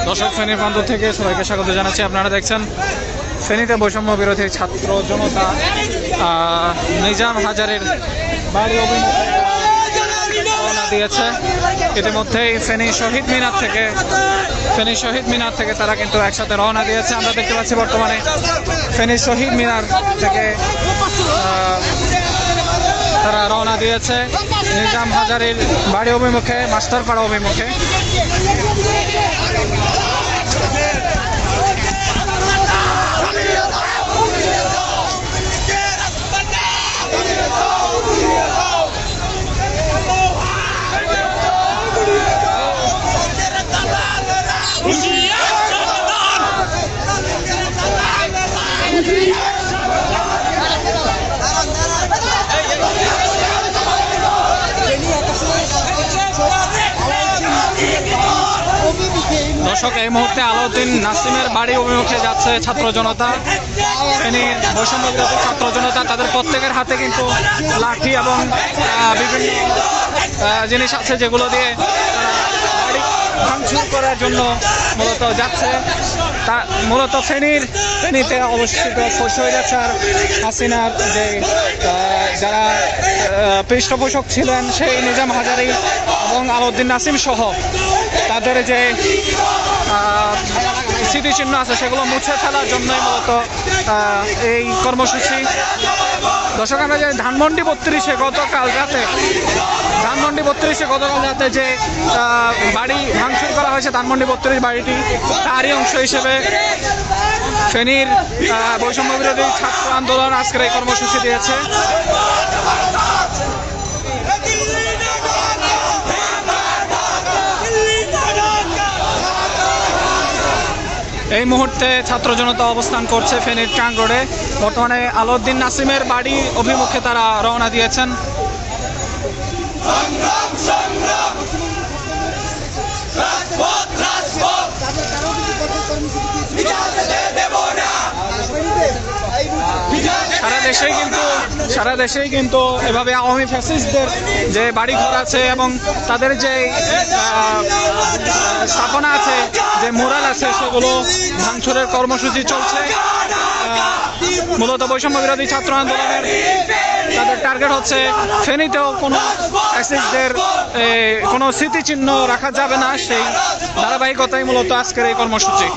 দর্শক ফেনী প্রান্ত থেকে সবাইকে স্বাগত জানাচ্ছি। আপনারা দেখছেন ফেনীতে বৈষম্য বিরোধী ছাত্র জনতা নিজাম হাজারের বাড়ি অভিমুখে রওনা দিয়েছে। ইতিমধ্যেই ফেনী শহীদ মিনার থেকে তারা কিন্তু একসাথে রওনা দিয়েছে। আমরা দেখতে পাচ্ছি বর্তমানে ফেনী শহীদ মিনার থেকে তারা রওনা দিয়েছে নিজাম হাজারের বাড়ি অভিমুখে, মাস্টারপাড়া অভিমুখে। দর্শক, এই মুহূর্তে আলাউদ্দিন নাসিমের বাড়ি অভিমুখে যাচ্ছে ছাত্র জনতা। ফেনীর বৈষম্য বিরোধী ছাত্র জনতা, তাদের প্রত্যেকের হাতে কিন্তু লাঠি এবং বিভিন্ন জিনিস আছে যেগুলো দিয়ে বাড়ি ভাঙচুর করার জন্য মূলত যাচ্ছে। তা মূলত ফেনীতে অবস্থিত শৈলচার হাসিনার যে যারা পৃষ্ঠপোষক ছিলেন সেই নিজাম হাজারী এবং আলাউদ্দিন নাসিম সহ তাদের যে স্মৃতিচিহ্ন আছে সেগুলো মুছে ফেলার জন্যই মূলত এই কর্মসূচি। দর্শক, আমরা যে ধানমন্ডি 32-এ গতকাল রাতে যে বাড়ি ভাঙচুর করা হয়েছে, ধানমন্ডি 32 বাড়িটি তারই অংশ হিসেবে ফেনীর বৈষম্য বিরোধী ছাত্র আন্দোলন আজকের এই কর্মসূচি দিয়েছে। এই মুহূর্তে ছাত্র জনতা অবস্থান করছে ফেনীর ট্যাঙ্ক রোডে। বর্তমানে আলাউদ্দিন নাসিমের বাড়ি অভিমুখে তারা রওনা দিয়েছেন। সারা দেশেই কিন্তু এভাবে আওয়ামী ফ্যাসিস্টদের যে বাড়িঘর আছে এবং তাদের যে স্থাপনা আছে, যে মোরাল আছে, সেগুলো ভাঙচুরের কর্মসূচি চলছে। মূলত বৈষম্য বিরোধী ছাত্র আন্দোলনের তাদের টার্গেট হচ্ছে ফেনীতেও কোনো ফ্যাসিস্টদের কোনো স্মৃতিচিহ্ন রাখা যাবে না, সেই ধারাবাহিকতাই মূলত আজকের এই কর্মসূচি।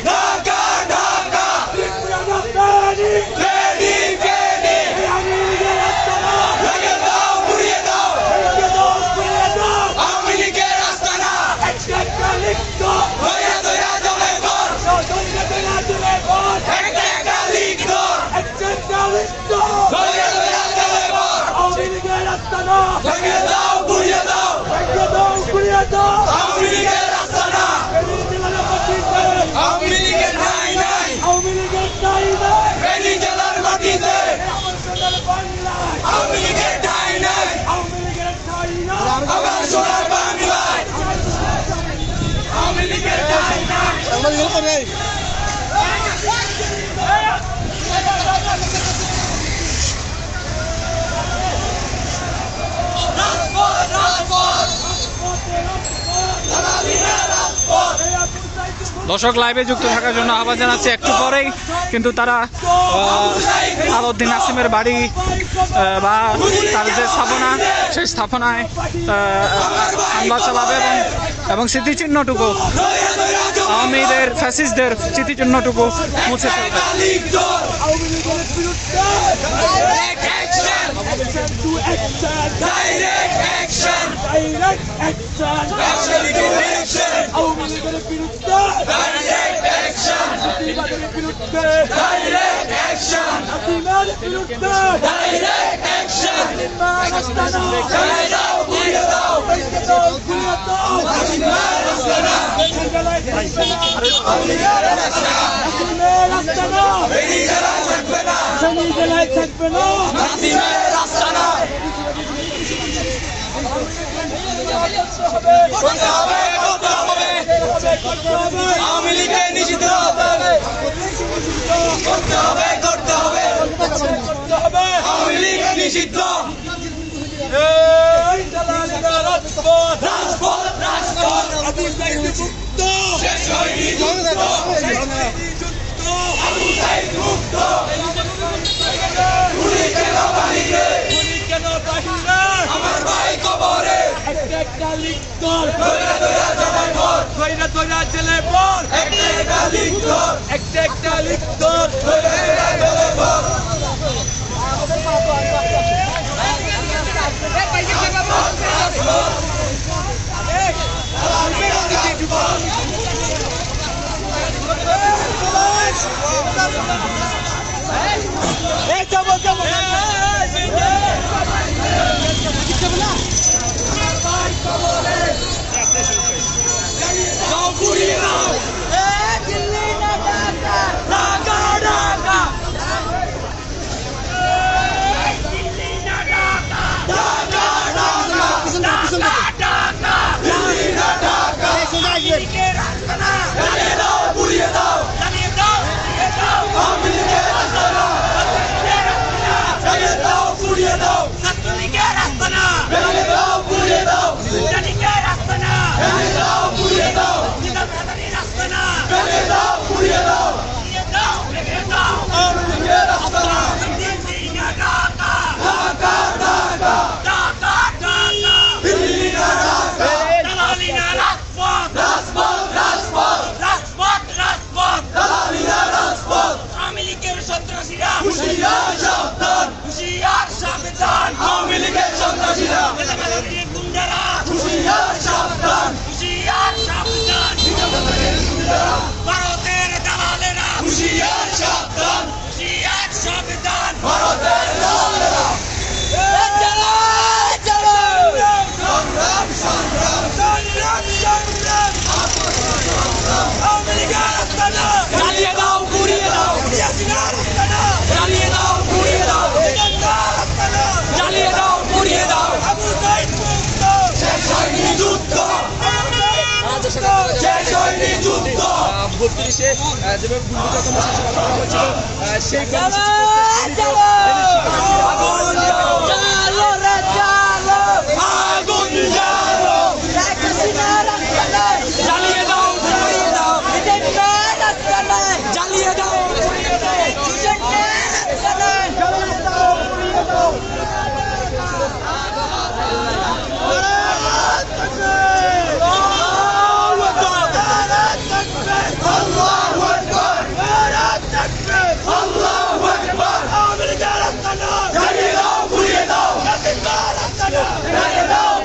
দর্শক, লাইভে যুক্ত থাকার জন্য আহ্বান জানাচ্ছি। একটু পরেই কিন্তু তারা আলাউদ্দিন নাসিমের বাড়ি বা তার যে স্থাপনা, সেই স্থাপনায় হামলা চালাবে এবং স্মৃতিচিহ্নটুকু, আওয়ামীদের ফ্যাসিস্টদের স্মৃতিচিহ্নটুকু মুছে ফেলবে। আওয়ামী লীগের নিষিদ্ধ করতে হবে, আওয়ামী লীগ নিষিদ্ধ। রাজপথ আমার ভাই কবরে একটা লিখ কর ধইরা জেলে পর একটা লিখ কর একটা লিখ কর ধইরা জেলে পর ভারতের দালালেরা হুশিয়ার সাবধান হুশিয়ার সাবধান ভারতের দালালেরা সংগ্রাম সংগ্রাম সংগ্রাম সংগ্রাম আমেরিকার আস্তানা জ্বালিয়ে দাও পুড়িয়ে দাও জ্বালিয়ে দাও পুড়িয়ে দাও জ্বালিয়ে দাও পুড়িয়ে দাও আবু সাইদ মুক্ত শেষ হয়নি যুদ্ধ শেষ হয়নি যুদ্ধ 32-এ যেভাবে ভূমিকা কর্মসূচি পালন করা হয়েছিল সেই জ্বালিয়ে দাও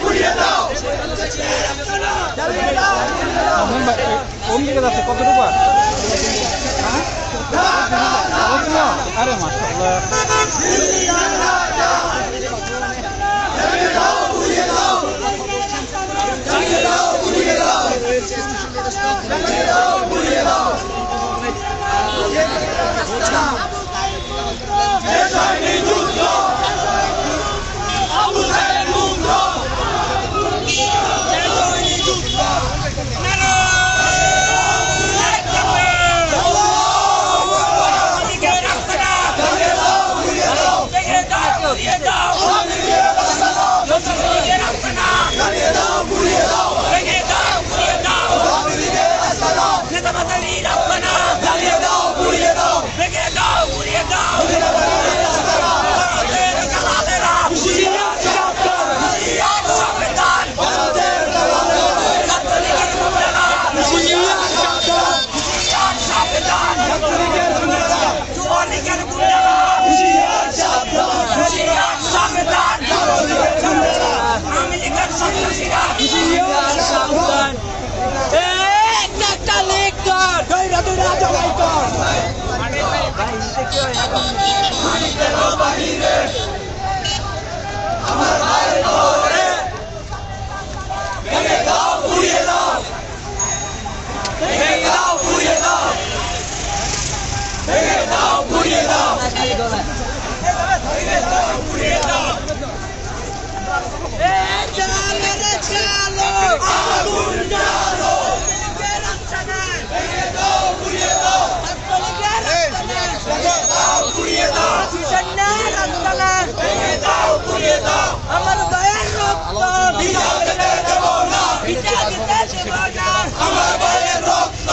পুড়িয়ে দাও জ্বালিয়ে দাও কোন দিকে যাচ্ছে কতটুকু আরে মাশাআল্লাহ আমার ভাইয়ের রক্ত ভিজা দিতে দেব না, ভিজা দিতে দেব না, আমার ভাইয়ের রক্ত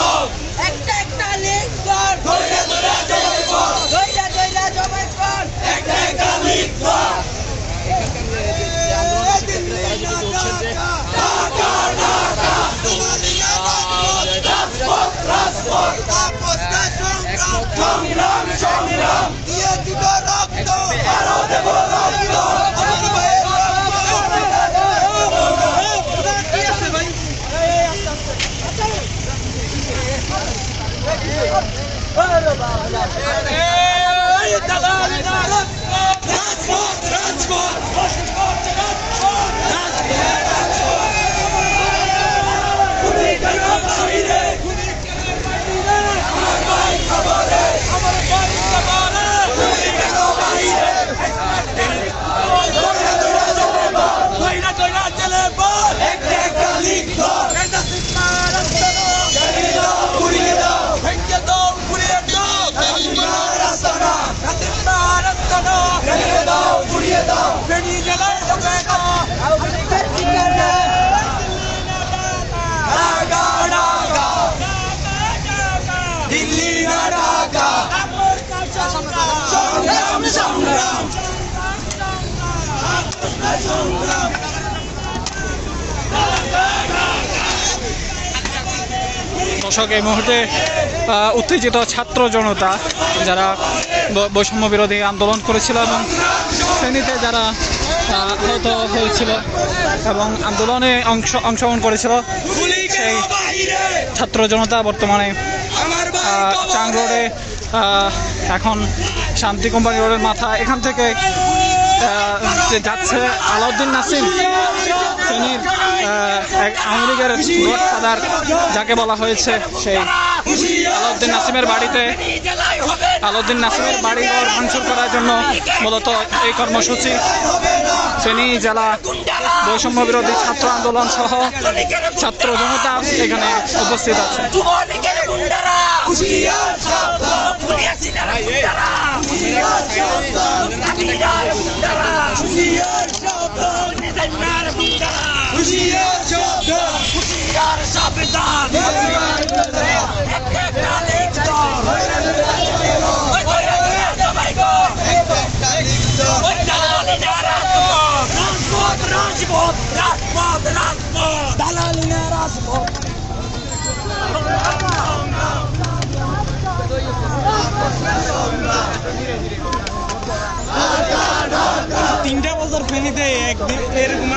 দর্শক, এই মুহূর্তে উত্তেজিত ছাত্র জনতা যারা বৈষম্য বিরোধী আন্দোলন করেছিল এবং ফেনীতে যারা আহত হয়েছিল এবং আন্দোলনে অংশগ্রহণ করেছিল, সেই ছাত্র জনতা বর্তমানে চাং রোডে, এখন শান্তি কোম্পানি রোডের মাথা, এখান থেকে যাচ্ছে আলাউদ্দিন নাসিম, ফেনীর আওয়ামী লীগের গডফাদার যাকে বলা হয়েছে, সেই আলাউদ্দিন নাসিমের বাড়িঘর ভাঙচুর করার জন্য মূলত এই কর্মসূচি। ফেনী জেলা বৈষম্য বিরোধী ছাত্র আন্দোলন সহ ছাত্র জনতা এখানে উপস্থিত আছে। তিনটা বছর ফেনীতে একদিন এরকম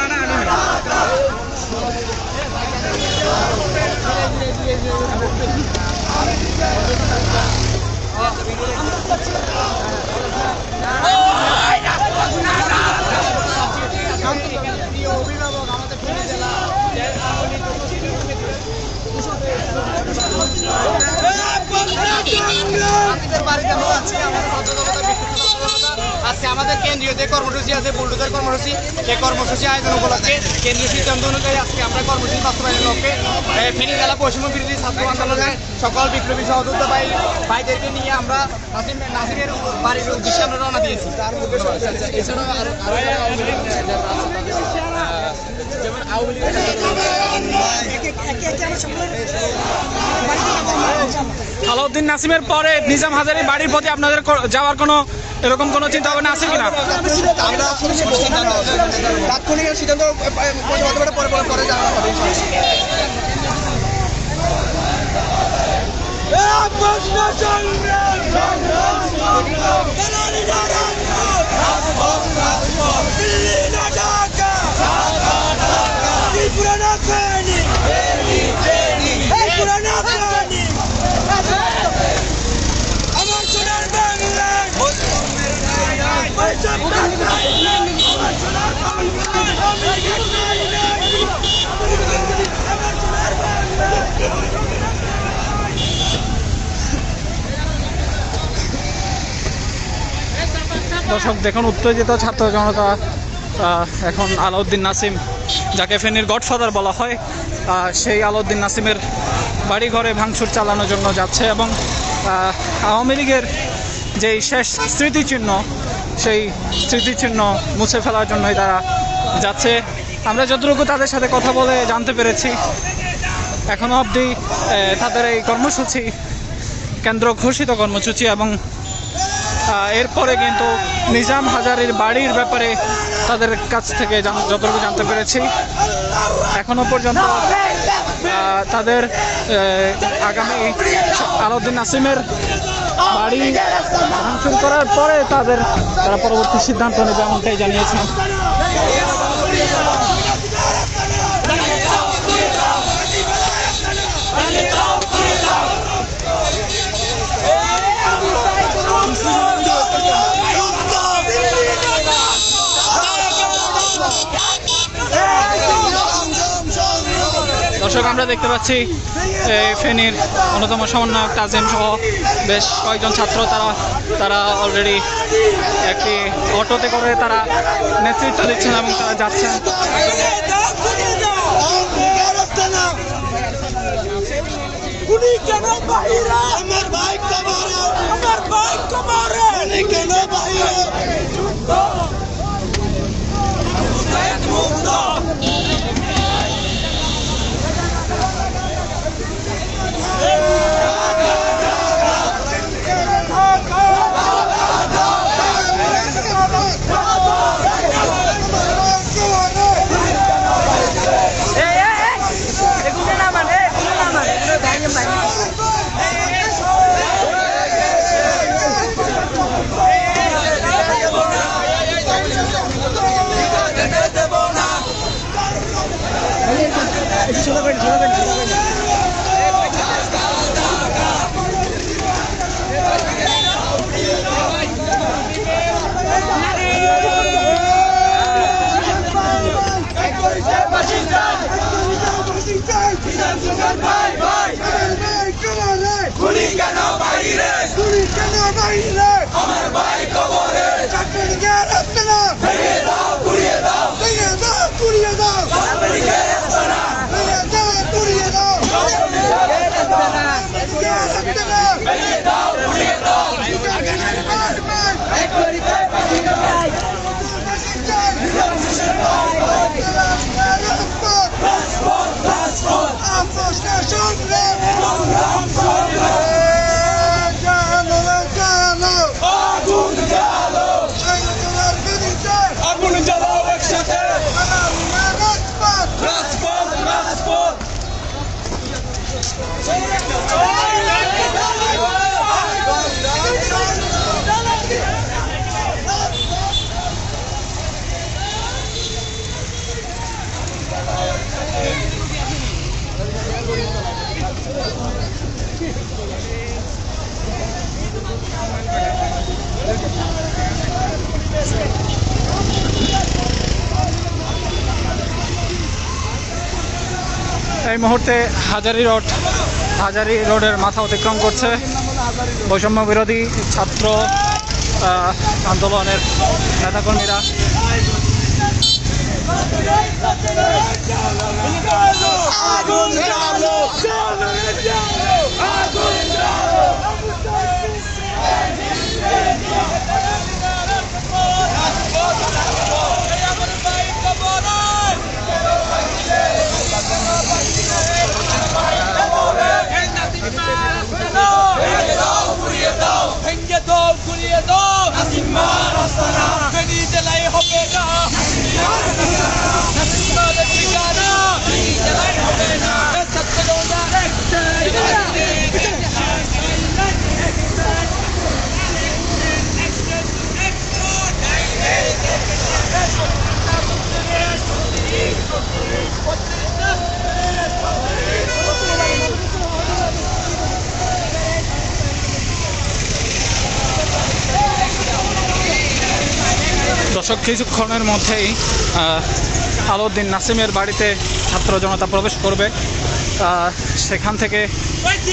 আজকে আমাদের কেন্দ্রীয় যে কর্মসূচি আছে, বুলডোজার কর্মসূচি, সেই কর্মসূচি আয়োজন উপলক্ষে কেন্দ্রীয় সিদ্ধান্ত অনুযায়ী আজকে আমরা কর্মসূচি বাস্তবায়নের লক্ষ্যে ফেনী জেলা বৈষম্য বিরোধী ছাত্র আন্দোলনের সকল বিপ্লবী সহযোদ্ধা ভাইদেরকে নিয়ে আমরা নাসিমের বাড়ির উদ্দেশ্যে আমরা রওনা দিয়েছি। আলাউদ্দিন নাসিমের পরে নিজাম হাজারীর বাড়ির প্রতি আপনাদের যাওয়ার কোনো এরকম কোনো চিন্তা ভাবনা আছে কিনা? তাৎক্ষণিক সিদ্ধান্ত পরে যাওয়া হবে। দর্শক দেখুন, উত্তেজিত ছাত্র জনতা এখন আলাউদ্দিন নাসিম, যাকে ফেনীর গডফাদার বলা হয়, সেই আলাউদ্দিন নাসিমের বাড়িঘরে ভাঙচুর চালানোর জন্য যাচ্ছে এবং আওয়ামী লীগের যেই শেষ স্মৃতিচিহ্ন, সেই স্মৃতিচিহ্ন মুছে ফেলার জন্যই তারা যাচ্ছে। আমরা যতটুকু তাদের সাথে কথা বলে জানতে পেরেছি, এখনো অবধি তাদের এই কর্মসূচি কেন্দ্র ঘোষিত কর্মসূচি এবং এরপরে কিন্তু নিজাম হাজারীর বাড়ির ব্যাপারে তাদের কাছ থেকে যতটুকু জানতে পেরেছি, এখনো পর্যন্ত তাদের আগামী আলাউদ্দিন নাসিমের বাড়ি ভাঙচুর করার পরে তারা পরবর্তী সিদ্ধান্ত নেবে এমনটাই জানিয়েছেন। দর্শক, আমরা দেখতে পাচ্ছি ফেনীর অন্যতম সমন্বয়ক তাজিম সহ বেশ কয়েকজন ছাত্র তারা অলরেডি একটি অটোতে করে তারা নেতৃত্ব দিচ্ছেন এবং তারা যাচ্ছেন। এই মুহূর্তে হাজারী রোডের মাথা অতিক্রম করছে বৈষম্য বিরোধী ছাত্র আন্দোলনের নেতাকর্মীরা। দর্শক, কিছুক্ষণের মধ্যেই আলাউদ্দিন নাসিমের বাড়িতে ছাত্র জনতা প্রবেশ করবে। সেখান থেকে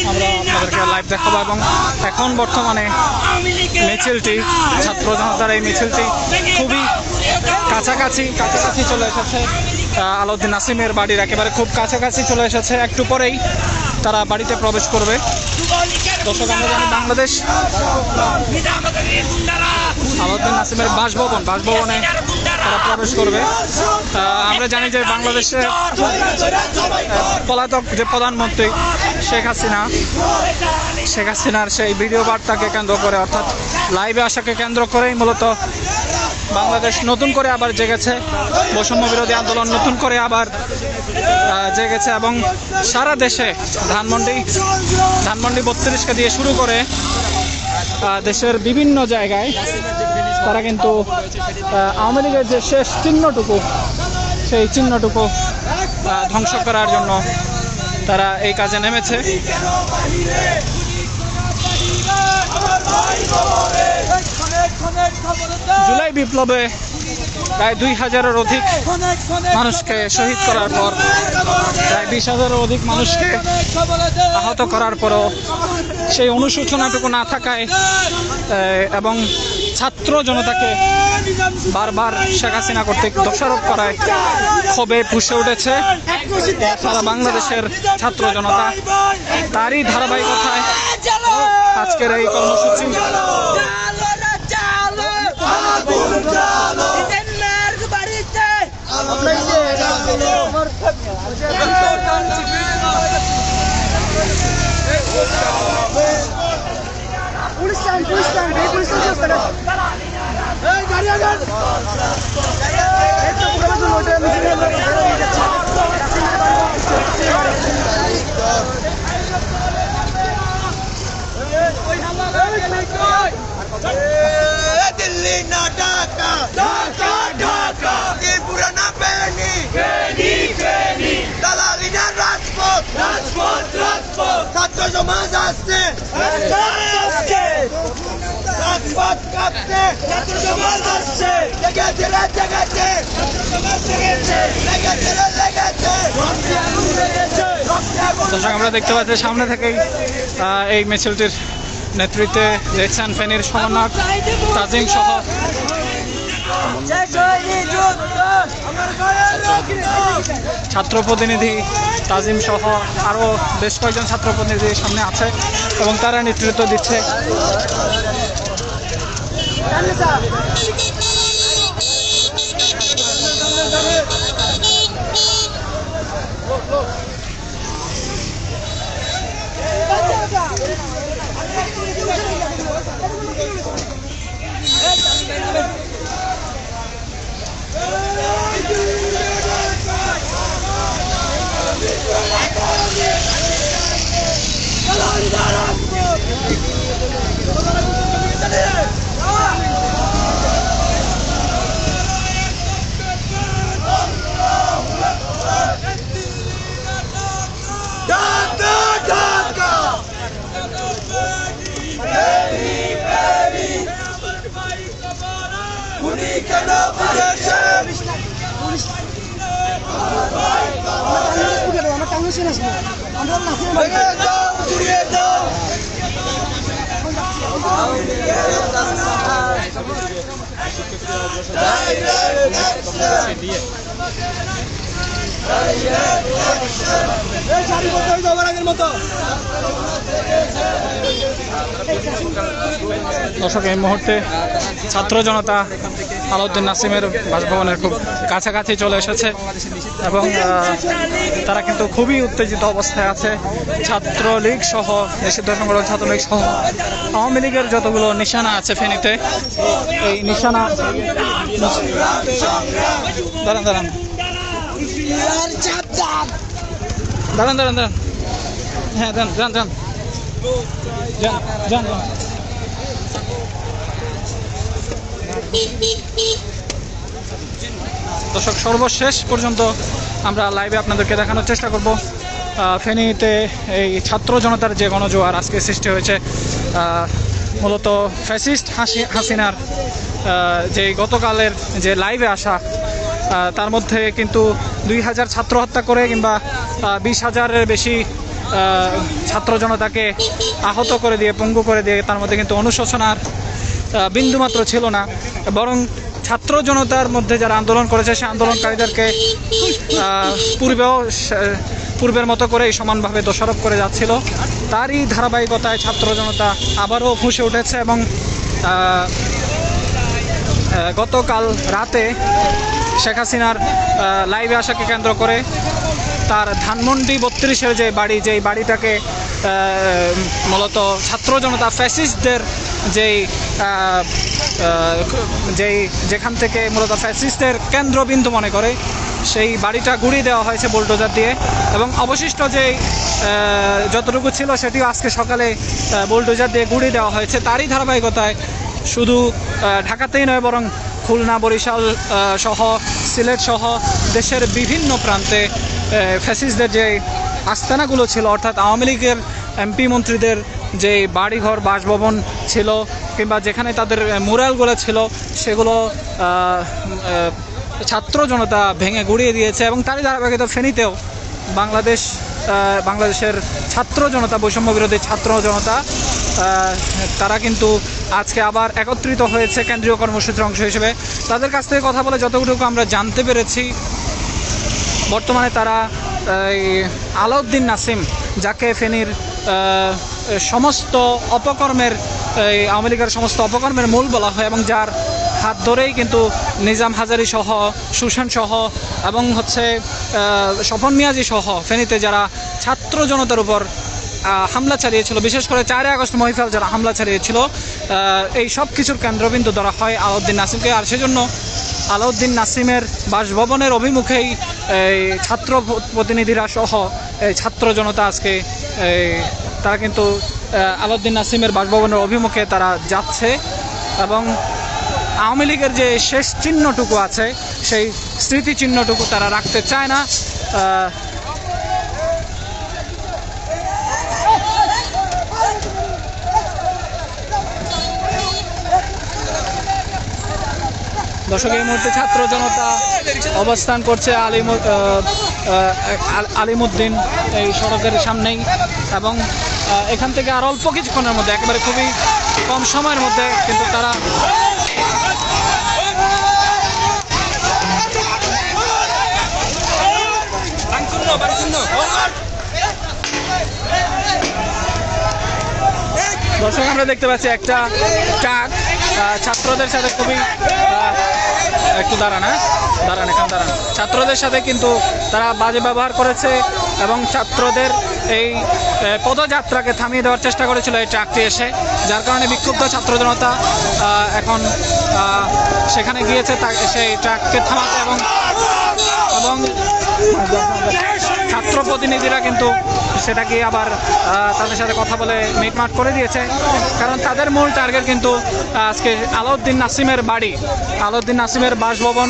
আমরা আপনাদেরকে লাইভ দেখাবো এবং এখন বর্তমানে মিছিলটি, ছাত্র জনতার এই মিছিলটি খুবই কাছাকাছি চলে এসেছে। আলাউদ্দিন নাসিমের বাড়ির একেবারে খুব কাছাকাছি চলে এসেছে। একটু পরেই তারা বাড়িতে প্রবেশ করবে। দর্শক, আমরা জানি বাংলাদেশ আলাউদ্দিন নাসিমের বাসভবনে তারা প্রবেশ করবে। আমরা জানি যে বাংলাদেশে পলাতক যে প্রধানমন্ত্রী শেখ হাসিনার সেই ভিডিও বার্তাকে কেন্দ্র করে, অর্থাৎ লাইভে আসাকে কেন্দ্র করেই মূলত বাংলাদেশ নতুন করে আবার জেগেছে। বৈষম্য বিরোধী আন্দোলন নতুন করে আবার জেগেছে এবং সারা দেশে ধানমন্ডি 32কে দিয়ে শুরু করে দেশের বিভিন্ন জায়গায় তারা কিন্তু আওয়ামী লীগের যে শেষ চিহ্নটুকু, সেই চিহ্নটুকু ধ্বংস করার জন্য তারা এই কাজে নেমেছে। জুলাই বিপ্লবে প্রায় 2000-এর অধিক মানুষকে শহীদ করার পর, প্রায় 20,000-এর অধিক মানুষকে আহত করার পরও সেই অনুশোচনাটুকু না থাকায় এবং ছাত্র জনতাকে বারবার শেখ হাসিনা কর্তৃক দোষারোপ করায় ক্ষোভে ফুঁসে উঠেছে সারা বাংলাদেশের ছাত্র জনতা। তারই ধারাবাহিকতায় আজকের এই কর্মসূচি। ঢাকা ঢাকা ত্রিপুরা না ফেনি ফেনি ফেনি দালালিনা রাজপথ রাজপথ রাজপথ ছাত্র সমাজ আসছে রাজপথ কাঁপছে ছাত্র সমাজ আসছে লেগেছে লেগেছে ছাত্র সমাজ লেগেছে লেগেছে লেগেছে রক্তে আগুন লেগেছে রক্তে আগুন দর্শক আমরা দেখতে পাচ্ছি সামনে থেকেই এই মিছিলটির নেতৃত্বে দেখছেন ফেনীর সমন্বয়ক তাজিম সহ ছাত্র প্রতিনিধি তাজিম সহ আরও বেশ কয়েকজন ছাত্র প্রতিনিধি সামনে আছে এবং তারা নেতৃত্ব দিচ্ছে। ঢাকা ঢাকা খুনি কেন বিদেশে ভেঙে দাও উড়িয়ে দাও দর্শক এই মুহূর্তে ছাত্র জনতা আলাউদ্দিন নাসিমের বাসভবনের খুব কাছাকাছি চলে এসেছে এবং তারা কিন্তু খুবই উত্তেজিত অবস্থায় আছে। ছাত্রলীগ সহ নিষিদ্ধ সংগঠন ছাত্রলীগ সহ আওয়ামী লীগের যতগুলো নিশানা আছে ফেনীতে এই নিশানা দাঁড়ান দাঁড়ান দাঁড়ান দাঁড়ান দাঁড়ান হ্যাঁ যান যান যান যান যান যান। দর্শক সর্বশেষ পর্যন্ত আমরা লাইভে আপনাদেরকে দেখানোর চেষ্টা করব ফেনীতে এই ছাত্র জনতার যে গণজোয়ার আজকে সৃষ্টি হয়েছে মূলত ফ্যাসিস্ট হাসিনার যে গতকালের যে লাইভে আসা তার মধ্যে কিন্তু 2000 ছাত্র হত্যা করে কিংবা 20,000-এর বেশি ছাত্র জনতাকে আহত করে দিয়ে পঙ্গু করে দিয়ে তার মধ্যে কিন্তু অনুশোচনার বিন্দুমাত্র ছিল না, বরং ছাত্র জনতার মধ্যে যারা আন্দোলন করেছে সে আন্দোলনকারীদেরকে পূর্বের মতো করেই সমানভাবে দোষারোপ করে যাচ্ছিল। তারই ধারাবাহিকতায় ছাত্র জনতা আবারও ফুঁসে উঠেছে এবং গতকাল রাতে শেখ হাসিনার লাইভে আসাকে কেন্দ্র করে তার ধানমন্ডি 32-এর যে বাড়ি, যেই বাড়িটাকে মূলত ছাত্র জনতা ফ্যাসিস্টদের যেখান থেকে মূলত ফ্যাসিস্টদের কেন্দ্রবিন্দু মনে করে সেই বাড়িটা গুঁড়িয়ে দেওয়া হয়েছে বুলডোজার দিয়ে এবং অবশিষ্ট যে যতটুকু ছিল সেটিও আজকে সকালে বুলডোজার দিয়ে গুঁড়িয়ে দেওয়া হয়েছে। তারই ধারাবাহিকতায় শুধু ঢাকাতেই নয় বরং খুলনা, বরিশাল সহ সিলেট সহ দেশের বিভিন্ন প্রান্তে ফ্যাসিস্টদের যে আস্তানাগুলো ছিল, অর্থাৎ আওয়ামী লীগের এমপি মন্ত্রীদের যে বাড়িঘর বাসভবন ছিল কিংবা যেখানে তাদের মুরালগুলো ছিল সেগুলো ছাত্র জনতা ভেঙে গুঁড়িয়ে দিয়েছে এবং তারই ধারাবাহিকতা ফেনীতেও বাংলাদেশের ছাত্র জনতা, বৈষম্য বিরোধী ছাত্র জনতা তারা কিন্তু আজকে আবার একত্রিত হয়েছে কেন্দ্রীয় কর্মসূচির অংশ হিসেবে। তাদের কাছ থেকে কথা বলে যতটুকু আমরা জানতে পেরেছি, বর্তমানে তারা আলাউদ্দিন নাসিম, যাকে ফেনীর সমস্ত অপকর্মের আওয়ামী লীগের সমস্ত অপকর্মের মূল বলা হয় এবং যার হাত ধরেই কিন্তু নিজাম হাজারি সহ, সুশান সহ এবং স্বপন মিয়াজি সহ ফেনীতে যারা ছাত্র জনতার উপর হামলা চালিয়েছিল, বিশেষ করে 4 আগস্ট মহিফাল যারা হামলা চালিয়েছিল, এই সব কিছুর কেন্দ্রবিন্দু ধরা হয় আলাউদ্দিন নাসিমকে। আর সেজন্য আলাউদ্দিন নাসিমের বাসভবনের অভিমুখেই ছাত্র প্রতিনিধিরা সহ ছাত্র জনতা আজকে তারা কিন্তু আলাউদ্দিন নাসিমের বাসভবনের অভিমুখে তারা যাচ্ছে এবং আওয়ামী লীগের যে শেষ চিহ্নটুকু আছে সেই স্মৃতিচিহ্নটুকু তারা রাখতে চায় না। দর্শক, এই মুহূর্তে ছাত্র জনতা অবস্থান করছে আলিমুদ্দিন এই সড়কের সামনেই, এবং এখান থেকে আর অল্প কিছুক্ষণের মধ্যে, একেবারে খুবই কম সময়ের মধ্যে কিন্তু তারা দর্শক আমরা দেখতে পাচ্ছি একটা ট্রাক ছাত্রদের সাথে খুবই একটু দাঁড়ান এখানে দাঁড়ান, ছাত্রদের সাথে কিন্তু তারা বাজে ব্যবহার করেছে এবং ছাত্রদের এই পদযাত্রাকে থামিয়ে দেওয়ার চেষ্টা করেছিল এই ট্রাকটি এসে, যার কারণে বিক্ষুব্ধ ছাত্র জনতা এখন সেখানে গিয়েছে সেই ট্রাককে থামাতে এবং ছাত্র প্রতিনিধিরা কিন্তু সেটাকে আবার তাদের সাথে কথা বলে মিটমাট করে দিয়েছে, কারণ তাদের মূল টার্গেট কিন্তু আজকে আলাউদ্দিন নাসিমের বাড়ি, আলাউদ্দিন নাসিমের বাসভবন,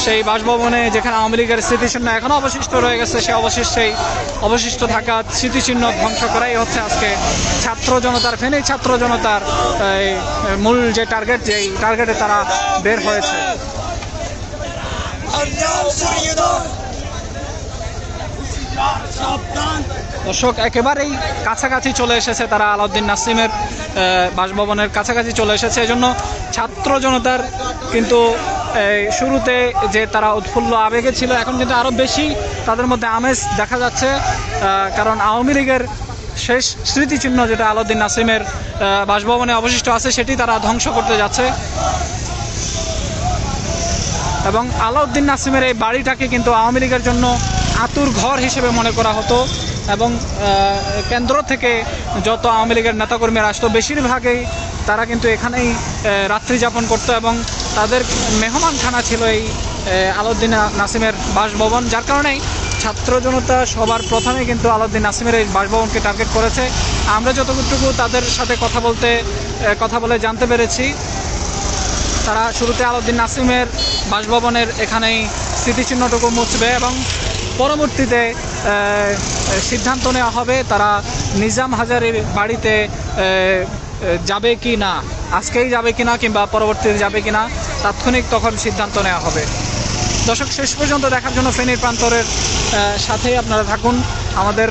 সেই বাসভবনে যেখানে আওয়ামী লীগের স্মৃতিচিহ্ন এখনও অবশিষ্ট রয়ে গেছে, সেই অবশিষ্ট থাকা স্মৃতিচিহ্ন ধ্বংস করাই হচ্ছে আজকে ছাত্র জনতার, ফেনী ছাত্র জনতার মূল যে টার্গেট, যেই টার্গেটে তারা বের হয়েছে। দর্শক, একেবারেই কাছাকাছি চলে এসেছে তারা, আলাউদ্দিন নাসিমের বাসভবনের কাছাকাছি চলে এসেছে। এজন্য ছাত্র জনতার কিন্তু শুরুতে যে তারা উৎফুল্ল আবেগে ছিল, এখন কিন্তু আরও বেশি তাদের মধ্যে আমেজ দেখা যাচ্ছে, কারণ আওয়ামী লীগের শেষ স্মৃতিচিহ্ন যেটা আলাউদ্দিন নাসিমের বাসভবনে অবশিষ্ট আছে সেটি তারা ধ্বংস করতে যাচ্ছে। এবং আলাউদ্দিন নাসিমের এই বাড়িটাকে কিন্তু আওয়ামী লীগের জন্য আতুর ঘর হিসেবে মনে করা হতো, এবং কেন্দ্র থেকে যত আওয়ামী লীগের নেতাকর্মীরা আসতো বেশিরভাগই তারা কিন্তু এখানেই রাত্রি যাপন করতো, এবং তাদের মেহমানখানা ছিল এই আলাউদ্দিন নাসিমের বাসভবন, যার কারণেই ছাত্র জনতা সবার প্রথমে কিন্তু আলাউদ্দিন নাসিমের এই বাসভবনকে টার্গেট করেছে। আমরা যতটুকু তাদের সাথে কথা বলে জানতে পেরেছি, তারা শুরুতে আলাউদ্দিন নাসিমের বাসভবনের এখানেই স্মৃতিচিহ্নটুকু মুছবে এবং পরবর্তীতে সিদ্ধান্ত নেওয়া হবে তারা নিজাম হাজারীর বাড়িতে যাবে কি না, আজকেই যাবে কিনা কিংবা পরবর্তীতে যাবে কিনা, তাৎক্ষণিক তখন সিদ্ধান্ত নেওয়া হবে। দর্শক, শেষ পর্যন্ত দেখার জন্য ফেনীর প্রান্তরের সাথেই আপনারা থাকুন, আমাদের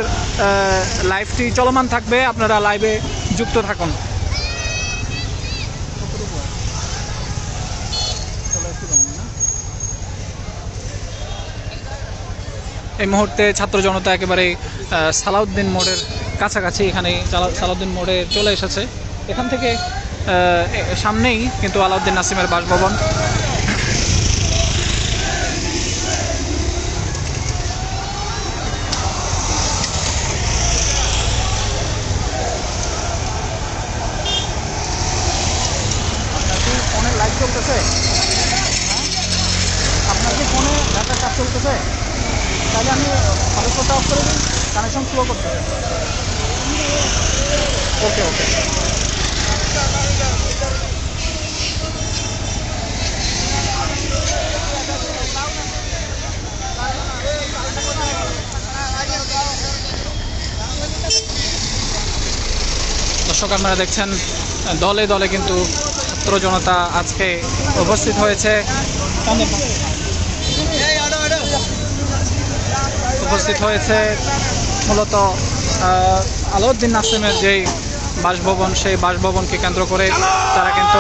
লাইভটি চলমান থাকবে, আপনারা লাইভে যুক্ত থাকুন। এই মুহূর্তে ছাত্র জনতা একেবারে সালাউদ্দিন মোড়ের কাছাকাছি, এখানে সালাউদ্দিন মোড়ে চলে এসেছে, এখান থেকে সামনেই কিন্তু আলাউদ্দিন নাসিমের বাসভবন। ফোনে লাইভ চলতেছে, আপনার কি ফোনে ডাটা কাজ চলতেছে? তাহলে আমি হটস্পটটা অফ করে দিই, কানেকশন স্লো করতে। ওকে ওকে। দর্শক, আপনারা দেখছেন দলে দলে কিন্তু ছাত্র জনতা আজকে উপস্থিত হয়েছে, মূলত আলাউদ্দিন নাসিমের যেই বাসভবন, সেই বাসভবনকে কেন্দ্র করে তারা কিন্তু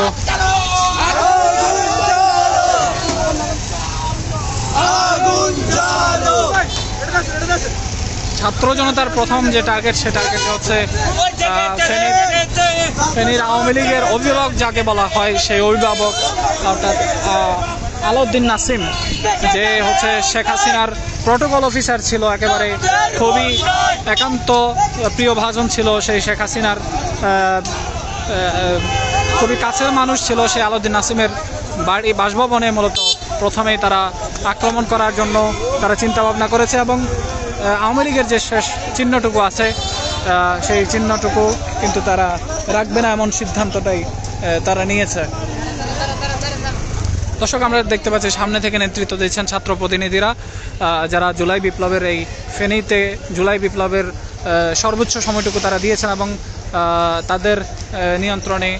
ছাত্র জনতার প্রথম যে টার্গেট, সে টার্গেট হচ্ছে ফেনীর আওয়ামী লীগের অভিভাবক যাকে বলা হয়, সেই অভিভাবক অর্থাৎ আলাউদ্দিন নাসিম, যে হচ্ছে শেখ হাসিনার প্রোটোকল অফিসার ছিল, একেবারে খুবই একান্ত প্রিয় ভাজন ছিল, সেই শেখ হাসিনার খুবই কাছের মানুষ ছিল। সেই আলাউদ্দিন নাসিমের বাড়ি বাসভবনে মূলত প্রথমেই তারা আক্রমণ করার জন্য তারা চিন্তা ভাবনা করেছে, এবং আওয়ামী লীগের যে শেষ চিহ্নটুকু আছে সেই চিহ্নটুকু কিন্তু তারা রাখবে না, এমন সিদ্ধান্তটাই তারা নিয়েছে। দর্শক আমরা দেখতে পাচ্ছি সামনে থেকে নেতৃত্ব দিচ্ছেন ছাত্র প্রতিনিধিরা, যারা জুলাই বিপ্লবের এই ফেনীতে জুলাই বিপ্লবের সর্বোচ্চ সময়টুকু তারা দিয়েছেন এবং তাদের নিয়ন্ত্রণে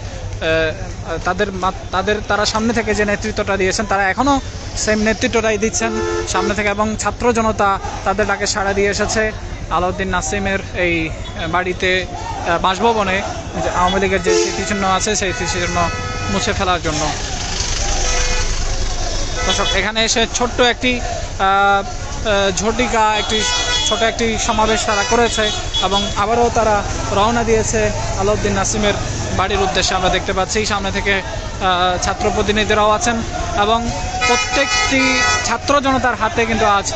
তারা সামনে থেকে যে নেতৃত্বটা দিয়েছেন তারা এখনও সেম নেতৃত্বটাই দিচ্ছেন সামনে থেকে, এবং ছাত্র জনতা তাদের ডাকে সাড়া দিয়ে এসেছে আলাউদ্দিন নাসিমের এই বাড়িতে বাসভবনে আওয়ামী লীগের যে স্মৃতিচিহ্ন আছে সেই স্মৃতিচিহ্ন মুছে ফেলার জন্য। দর্শক এখানে এসে ছোট্ট একটি ঝটিকা ছোট একটি সমাবেশ তারা করেছে এবং আবারও তারা রওনা দিয়েছে আলাউদ্দিন নাসিমের বাড়ির উদ্দেশ্যে। আমরা দেখতে পাচ্ছি সামনে থেকে ছাত্র প্রতিনিধিরাও আছেন এবং প্রত্যেকটি ছাত্র জনতার হাতে কিন্তু আজ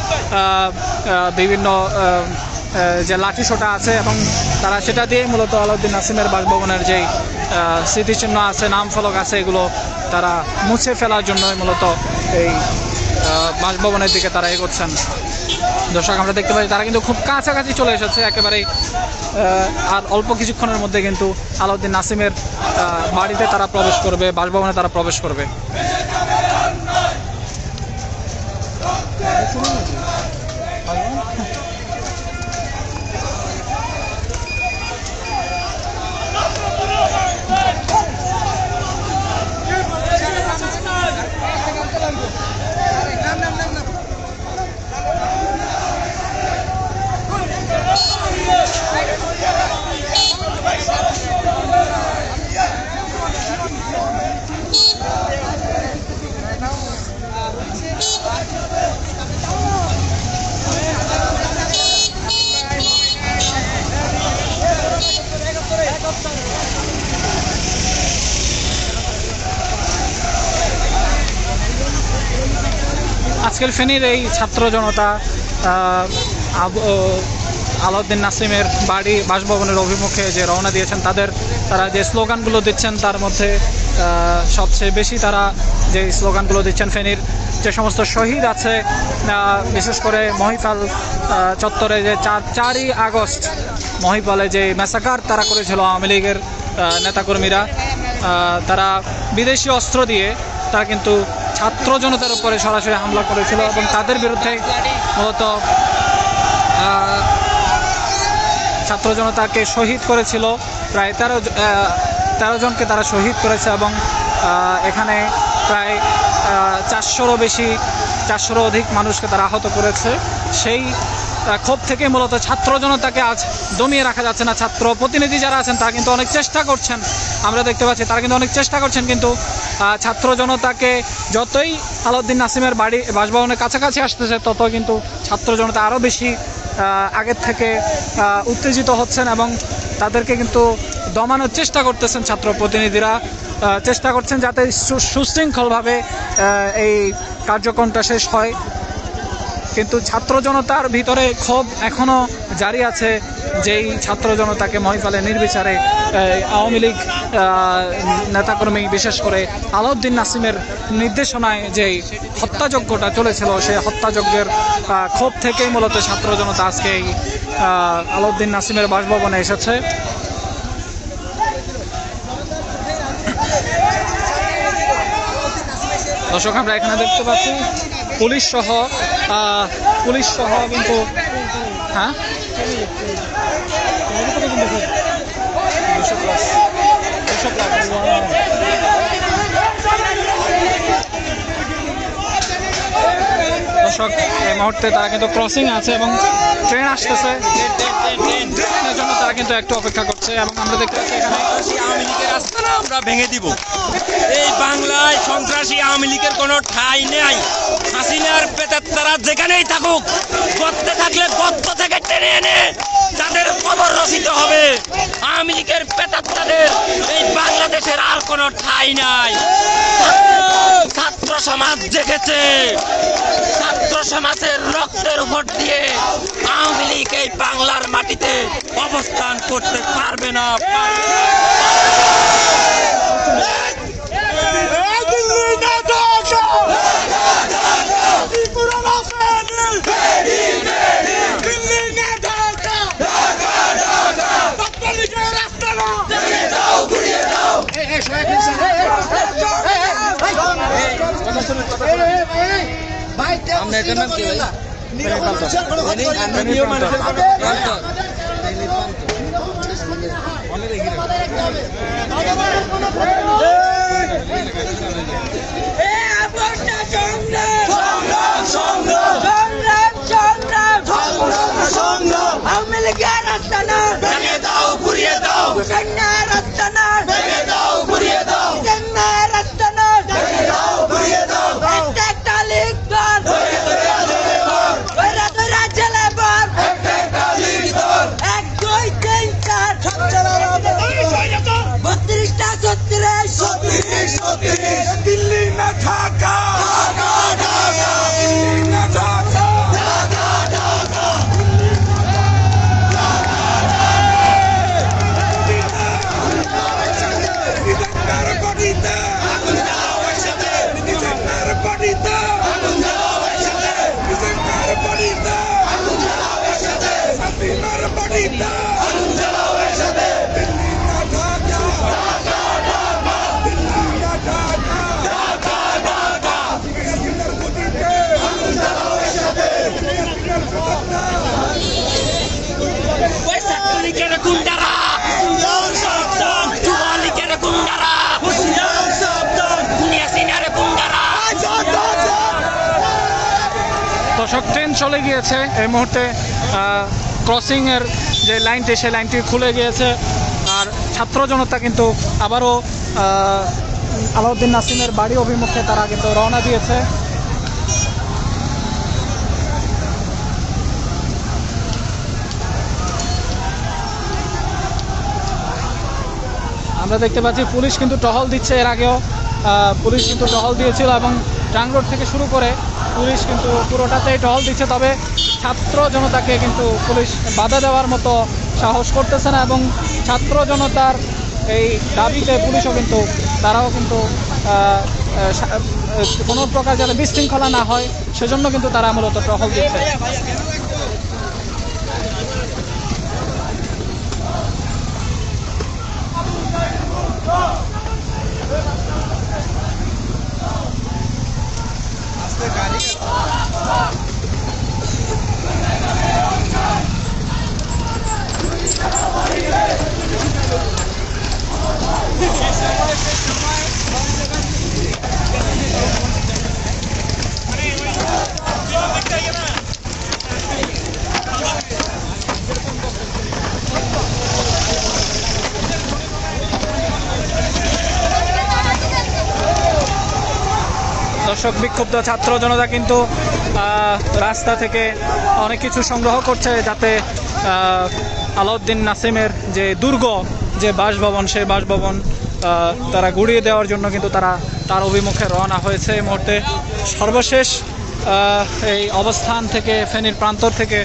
বিভিন্ন যে লাঠি সোটা আছে এবং তারা সেটা দিয়ে মূলত আলাউদ্দিন নাসিমের বাসভবনের যেই স্মৃতিচিহ্ন আছে, নাম ফলক আছে, এগুলো তারা মুছে ফেলার জন্য মূলত এই বাসভবনের দিকে তারা এগোচ্ছেন। দর্শক আমরা দেখতে পাচ্ছি তারা কিন্তু খুব কাছাকাছি চলে এসেছে একেবারেই, আর অল্প কিছুক্ষণের মধ্যে কিন্তু আলাউদ্দিন নাসিমের বাড়িতে তারা প্রবেশ করবে, বাসভবনে তারা প্রবেশ করবে। আজকের ফেনীর এই ছাত্র জনতা আলাউদ্দিন নাসিমের বাড়ি বাসভবনের অভিমুখে যে রওনা দিয়েছেন তারা যে স্লোগানগুলো দিচ্ছেন তার মধ্যে সবচেয়ে বেশি তারা যে স্লোগানগুলো দিচ্ছেন ফেনীর যে সমস্ত শহীদ আছে, বিশেষ করে মহিপাল চত্বরে যে 4ই আগস্ট মহিপালে যে ম্যাসাকার তারা করেছিল আওয়ামী লীগের নেতাকর্মীরা, তারা বিদেশি অস্ত্র দিয়ে তারা কিন্তু ছাত্র জনতার উপরে সরাসরি হামলা করেছিল এবং তাদের বিরুদ্ধে মূলত ছাত্র জনতাকে শহীদ করেছিল। প্রায় 13 জনকে তারা শহীদ করেছে এবং এখানে প্রায় 400-রও অধিক মানুষকে তারা আহত করেছে। সেই ক্ষোভ থেকে মূলত ছাত্র জনতাকে আজ দমিয়ে রাখা যাচ্ছে না। ছাত্র প্রতিনিধি যারা আছেন তারা কিন্তু অনেক চেষ্টা করছেন, আমরা দেখতে পাচ্ছি তারা কিন্তু অনেক চেষ্টা করছেন, কিন্তু ছাত্র জনতাকে যতই আলাউদ্দিন নাসিমের বাসভবনের কাছাকাছি আসতেছে তত কিন্তু ছাত্র জনতা আরও বেশি আগের থেকে উত্তেজিত হচ্ছেন এবং তাদেরকে কিন্তু দমানোর চেষ্টা করতেছেন। ছাত্র প্রতিনিধিরা চেষ্টা করছেন যাতে সুশৃঙ্খলভাবে এই কার্যক্রমটা শেষ হয়, কিন্তু ছাত্র জনতার ভিতরে ক্ষোভ এখনও জারি আছে। যেই ছাত্র জনতাকে মহিপালে নির্বিচারে আওয়ামী লীগ নেতাকর্মী বিশেষ করে আলাউদ্দিন নাসিমের নির্দেশনায় যেই হত্যাযজ্ঞটা চলেছিল সেই হত্যাযজ্ঞের ক্ষোভ থেকেই মূলত ছাত্র জনতা আজকে এই আলাউদ্দিন নাসিমের বাসভবনে এসেছে। দর্শক আমরা এখানে দেখতে পাচ্ছি পুলিশ সহ কিন্তু হ্যাঁ দর্শক এই মুহূর্তে তারা কিন্তু ক্রসিং আছে এবং ট্রেন আসতেছে, ট্রেনের জন্য তারা কিন্তু একটু অপেক্ষা করছে এবং আমরা দেখতে পাচ্ছি এখানে আওয়ামী লীগের আস্তানা আমরা ভেঙে দিব। এই বাংলায় সন্ত্রাসী আওয়ামী লীগের কোনো ঠাঁই নেই। হাসিনার প্রেতাত্মারা যেখানেই থাকুক, গর্তে থাকলে গর্ত থেকে টেনে এনে তাদের কবর রচিত হবে। আওয়ামী লীগের প্রেতাত্মাদের এই বাংলাদেশের আর কোনো ঠাঁই নাই। ছাত্র সমাজ জেগেছে, ছাত্র সমাজের রক্তের উপর দিয়ে আওয়ামী লীগ এই বাংলার মাটিতে অবস্থান করতে পারবে না। আওয়ামী লীগের আস্তানা ভেঙে দাও ঘুরিয়ে দাও সেনার আস্তানা ভেঙে দাও ঘুরিয়ে দাও সেনার আস্তানা ভেঙে দাও ঘুরিয়ে দাও একটা লীগ দল ধরে ধরে জেলে ভর একটা লীগ দল 1 2 3 4 32টা 36 দিল্লি না ঢাকা ঢাকা ঢাকা দিল্লি না ঢাকা ঢাকা ঢাকা দর্শক ট্রেন চলে গিয়েছে এই মুহূর্তে ক্রসিং এর যে লাইনটি সেই লাইনটি খুলে গিয়েছে আর ছাত্র জনতা কিন্তু আবারও আলাউদ্দিন নাসিমের বাড়ি অভিমুখে তারা কিন্তু রওনা দিয়েছে। আমরা দেখতে পাচ্ছি পুলিশ কিন্তু টহল দিচ্ছে, এর আগেও পুলিশ কিন্তু টহল দিয়েছিল এবং ট্রাং রোড থেকে শুরু করে পুলিশ কিন্তু পুরোটাতেই টহল দিচ্ছে। তবে ছাত্র জনতাকে কিন্তু পুলিশ বাধা দেওয়ার মতো সাহস করতেছে না এবং ছাত্র জনতার এই দাবিতে পুলিশও কিন্তু তারাও কিন্তু কোনো প্রকার যাতে বিশৃঙ্খলা না হয় সেজন্য কিন্তু তারা মূলত টহল দিচ্ছে। দর্শক, বিক্ষুব্ধ ছাত্র জনতা কিন্তু রাস্তা থেকে অনেক কিছু সংগ্রহ করছে যাতে আলাউদ্দিন নাসিমের যে দুর্গ যে বাসভবন সেই বাসভবন তারা গুড়িয়ে দেওয়ার জন্য কিন্তু তার অভিমুখে রওনা হয়েছে। এই মুহূর্তে সর্বশেষ এই অবস্থান থেকে ফেনীর প্রান্তর থেকে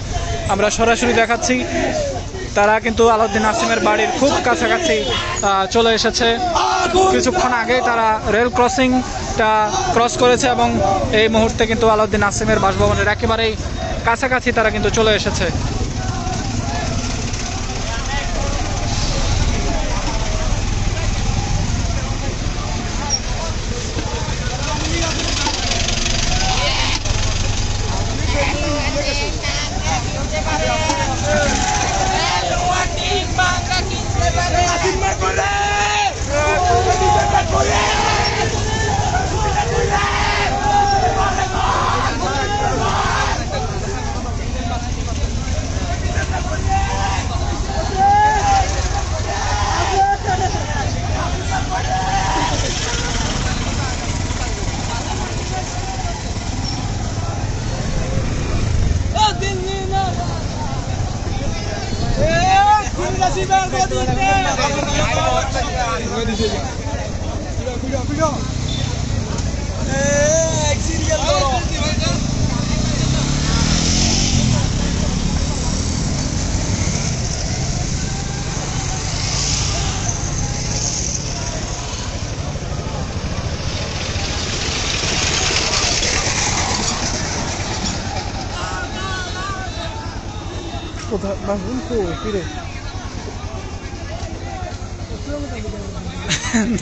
আমরা সরাসরি দেখাচ্ছি তারা কিন্তু আলাউদ্দিন নাসিমের বাড়ির খুব কাছাকাছি চলে এসেছে। কিছুক্ষণ আগে তারা রেল ক্রসিংটা ক্রস করেছে এবং এই মুহূর্তে কিন্তু আলাউদ্দিন নাসিমের বাসভবনের একেবারেই কাছাকাছি তারা কিন্তু চলে এসেছে।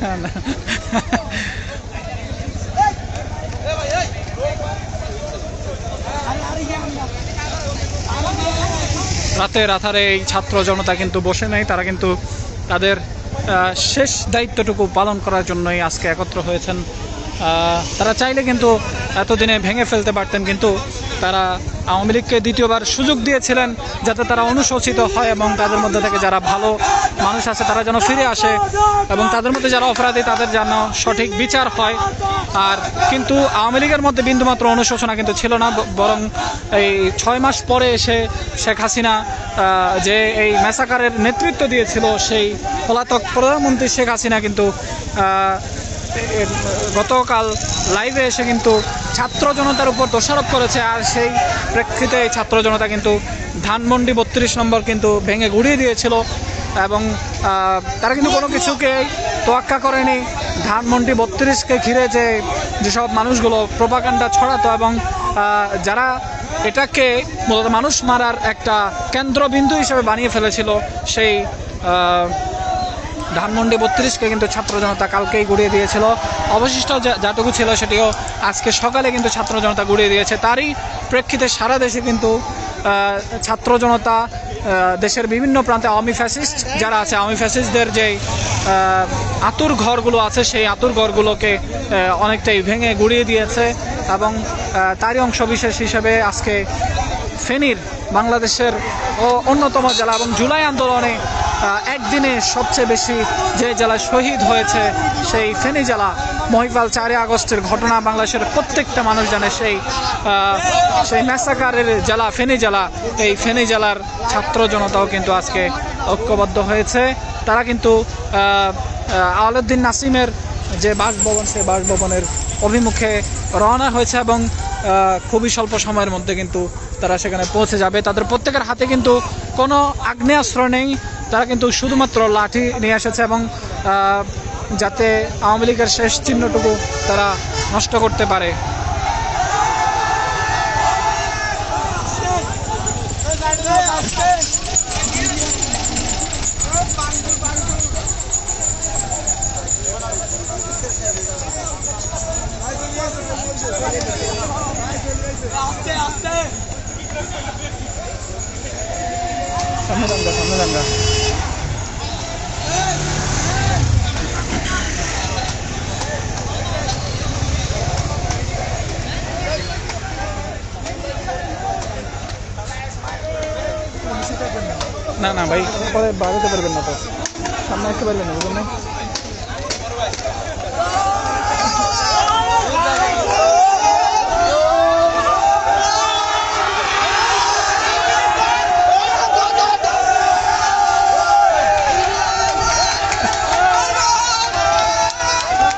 না না রাতের আধারে এই ছাত্র জনতা কিন্তু বসে নেই, তারা কিন্তু তাদের শেষ দায়িত্বটুকু পালন করার জন্যই আজকে একত্র হয়েছেন। তারা চাইলে কিন্তু এতদিনে ভেঙে ফেলতে পারতেন, কিন্তু তারা আওয়ামী লীগকে দ্বিতীয়বার সুযোগ দিয়েছিলেন যাতে তারা অনুশোচিত হয় এবং তাদের মধ্যে থেকে যারা ভালো মানুষ আছে তারা যেন ফিরে আসে এবং তাদের মধ্যে যারা অপরাধী তাদের যেন সঠিক বিচার হয়। আর কিন্তু আওয়ামী লীগের মধ্যে বিন্দুমাত্র অনুশোচনা কিন্তু ছিল না, বরং এই 6 মাস পরে এসে শেখ হাসিনা যে এই ম্যাসাকারের নেতৃত্ব দিয়েছিল সেই পলাতক প্রধানমন্ত্রী শেখ হাসিনা কিন্তু গতকাল লাইভে এসে কিন্তু ছাত্র জনতার উপর দোষারোপ করেছে। আর সেই প্রেক্ষিতে এই ছাত্র জনতা কিন্তু ধানমন্ডি 32 নম্বর কিন্তু ভেঙে গুড়িয়ে দিয়েছিল এবং তারা কিন্তু কোনো কিছুকে তোয়াক্কা করেনি। ধানমন্ডি 32কে ঘিরে যেসব মানুষগুলো প্রোপাগান্ডা ছড়াতো এবং যারা এটাকে মূলত মানুষ মারার একটা কেন্দ্রবিন্দু হিসেবে বানিয়ে ফেলেছিল, সেই ধানমন্ডি 32কে কিন্তু ছাত্র জনতা কালকেই গুড়িয়ে দিয়েছিল। অবশিষ্ট যাটুকু ছিল সেটিও আজকে সকালে কিন্তু ছাত্র জনতা গুড়িয়ে দিয়েছে। তারই প্রেক্ষিতে সারা দেশে কিন্তু ছাত্র জনতা দেশের বিভিন্ন প্রান্তে আওয়ামী ফ্যাসিস্ট যারা আছে, আওয়ামী ফ্যাসিস্টদের যেই আতুর ঘরগুলো আছে সেই আতুর ঘরগুলোকে অনেকটাই ভেঙে গুড়িয়ে দিয়েছে এবং তারই অংশবিশেষ হিসেবে আজকে ফেনীর বাংলাদেশের অন্যতম জেলা এবং জুলাই আন্দোলনে একদিনে সবচেয়ে বেশি যে জেলায় শহীদ হয়েছে সেই ফেনী জেলা, মহিপাল 4 আগস্টের ঘটনা বাংলাদেশের প্রত্যেকটা মানুষ জানে। সেই ম্যাসাকারের জেলা ফেনী জেলা, এই ফেনী জেলার ছাত্র জনতাও কিন্তু আজকে ঐক্যবদ্ধ হয়েছে। তারা কিন্তু আওয়ালুদ্দিন নাসিমের যে বাসভবন সেই বাসভবনের অভিমুখে রওনা হয়েছে এবং খুবই স্বল্প সময়ের মধ্যে কিন্তু তারা সেখানে পৌঁছে যাবে। তাদের প্রত্যেকের হাতে কিন্তু কোনো আগ্নেয়াস্ত্র নেই, তারা কিন্তু শুধুমাত্র লাঠি নিয়ে এসেছে এবং যাতে আওয়ামী লীগের শেষ চিহ্নটুকু তারা নষ্ট করতে পারে। সামনে দাঙ্গা না না ভাই, পরে বাড়াতে পারবেন না, তো সামনে আসতে পারবেন না, বুঝলেন?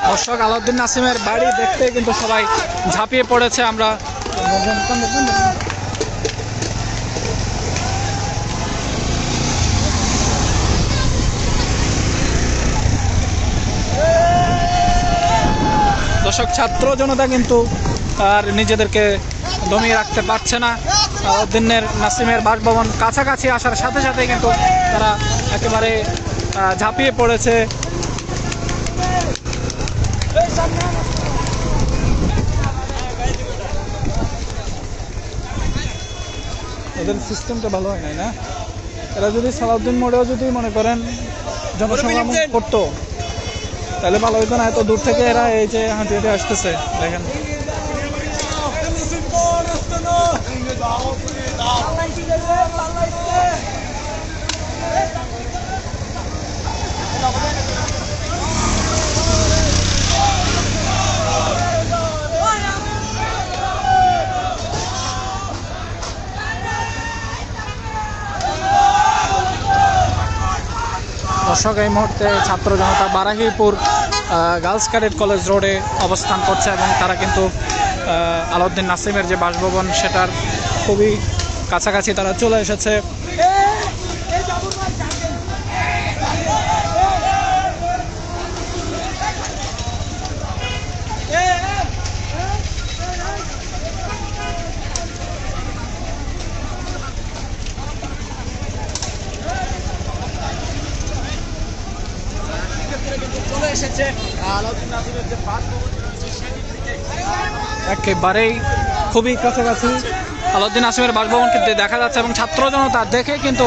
দর্শক, আলাউদ্দিন নাসিমের বাড়ি দেখতে কিন্তু সবাই ঝাঁপিয়ে পড়েছে। আমরা দর্শক, ছাত্র জনতা কিন্তু আর নিজেদেরকে দমিয়ে রাখতে পারছে না। আলাউদ্দিনের নাসিমের বাসভবন কাছাকাছি আসার সাথে সাথেই কিন্তু তারা একেবারে ঝাঁপিয়ে পড়েছে। এদের সিস্টেমটা ভালো হয় নাই না? এরা যদি সালাউদ্দিন মোড়েও যদি মনে করেন জনসংগ্রাম করতো তাহলে ভালো হইতো না। এত দূর থেকে এরা এই যে হাঁটি হাঁটি আসতেছে, দেখেন। দর্শক, এই মুহূর্তে ছাত্র জনতা বারাহিপুর গার্লস ক্যাডেট কলেজ রোডে অবস্থান করছে এবং তারা কিন্তু আলাউদ্দিন নাসিমের যে বাসভবন সেটার খুবই কাছাকাছি তারা চলে এসেছে। একেবারেই খুবই কাছাকাছি আলাউদ্দিন নাসিমের বাসভবনকে দেখা যাচ্ছে এবং ছাত্র জনতা দেখে কিন্তু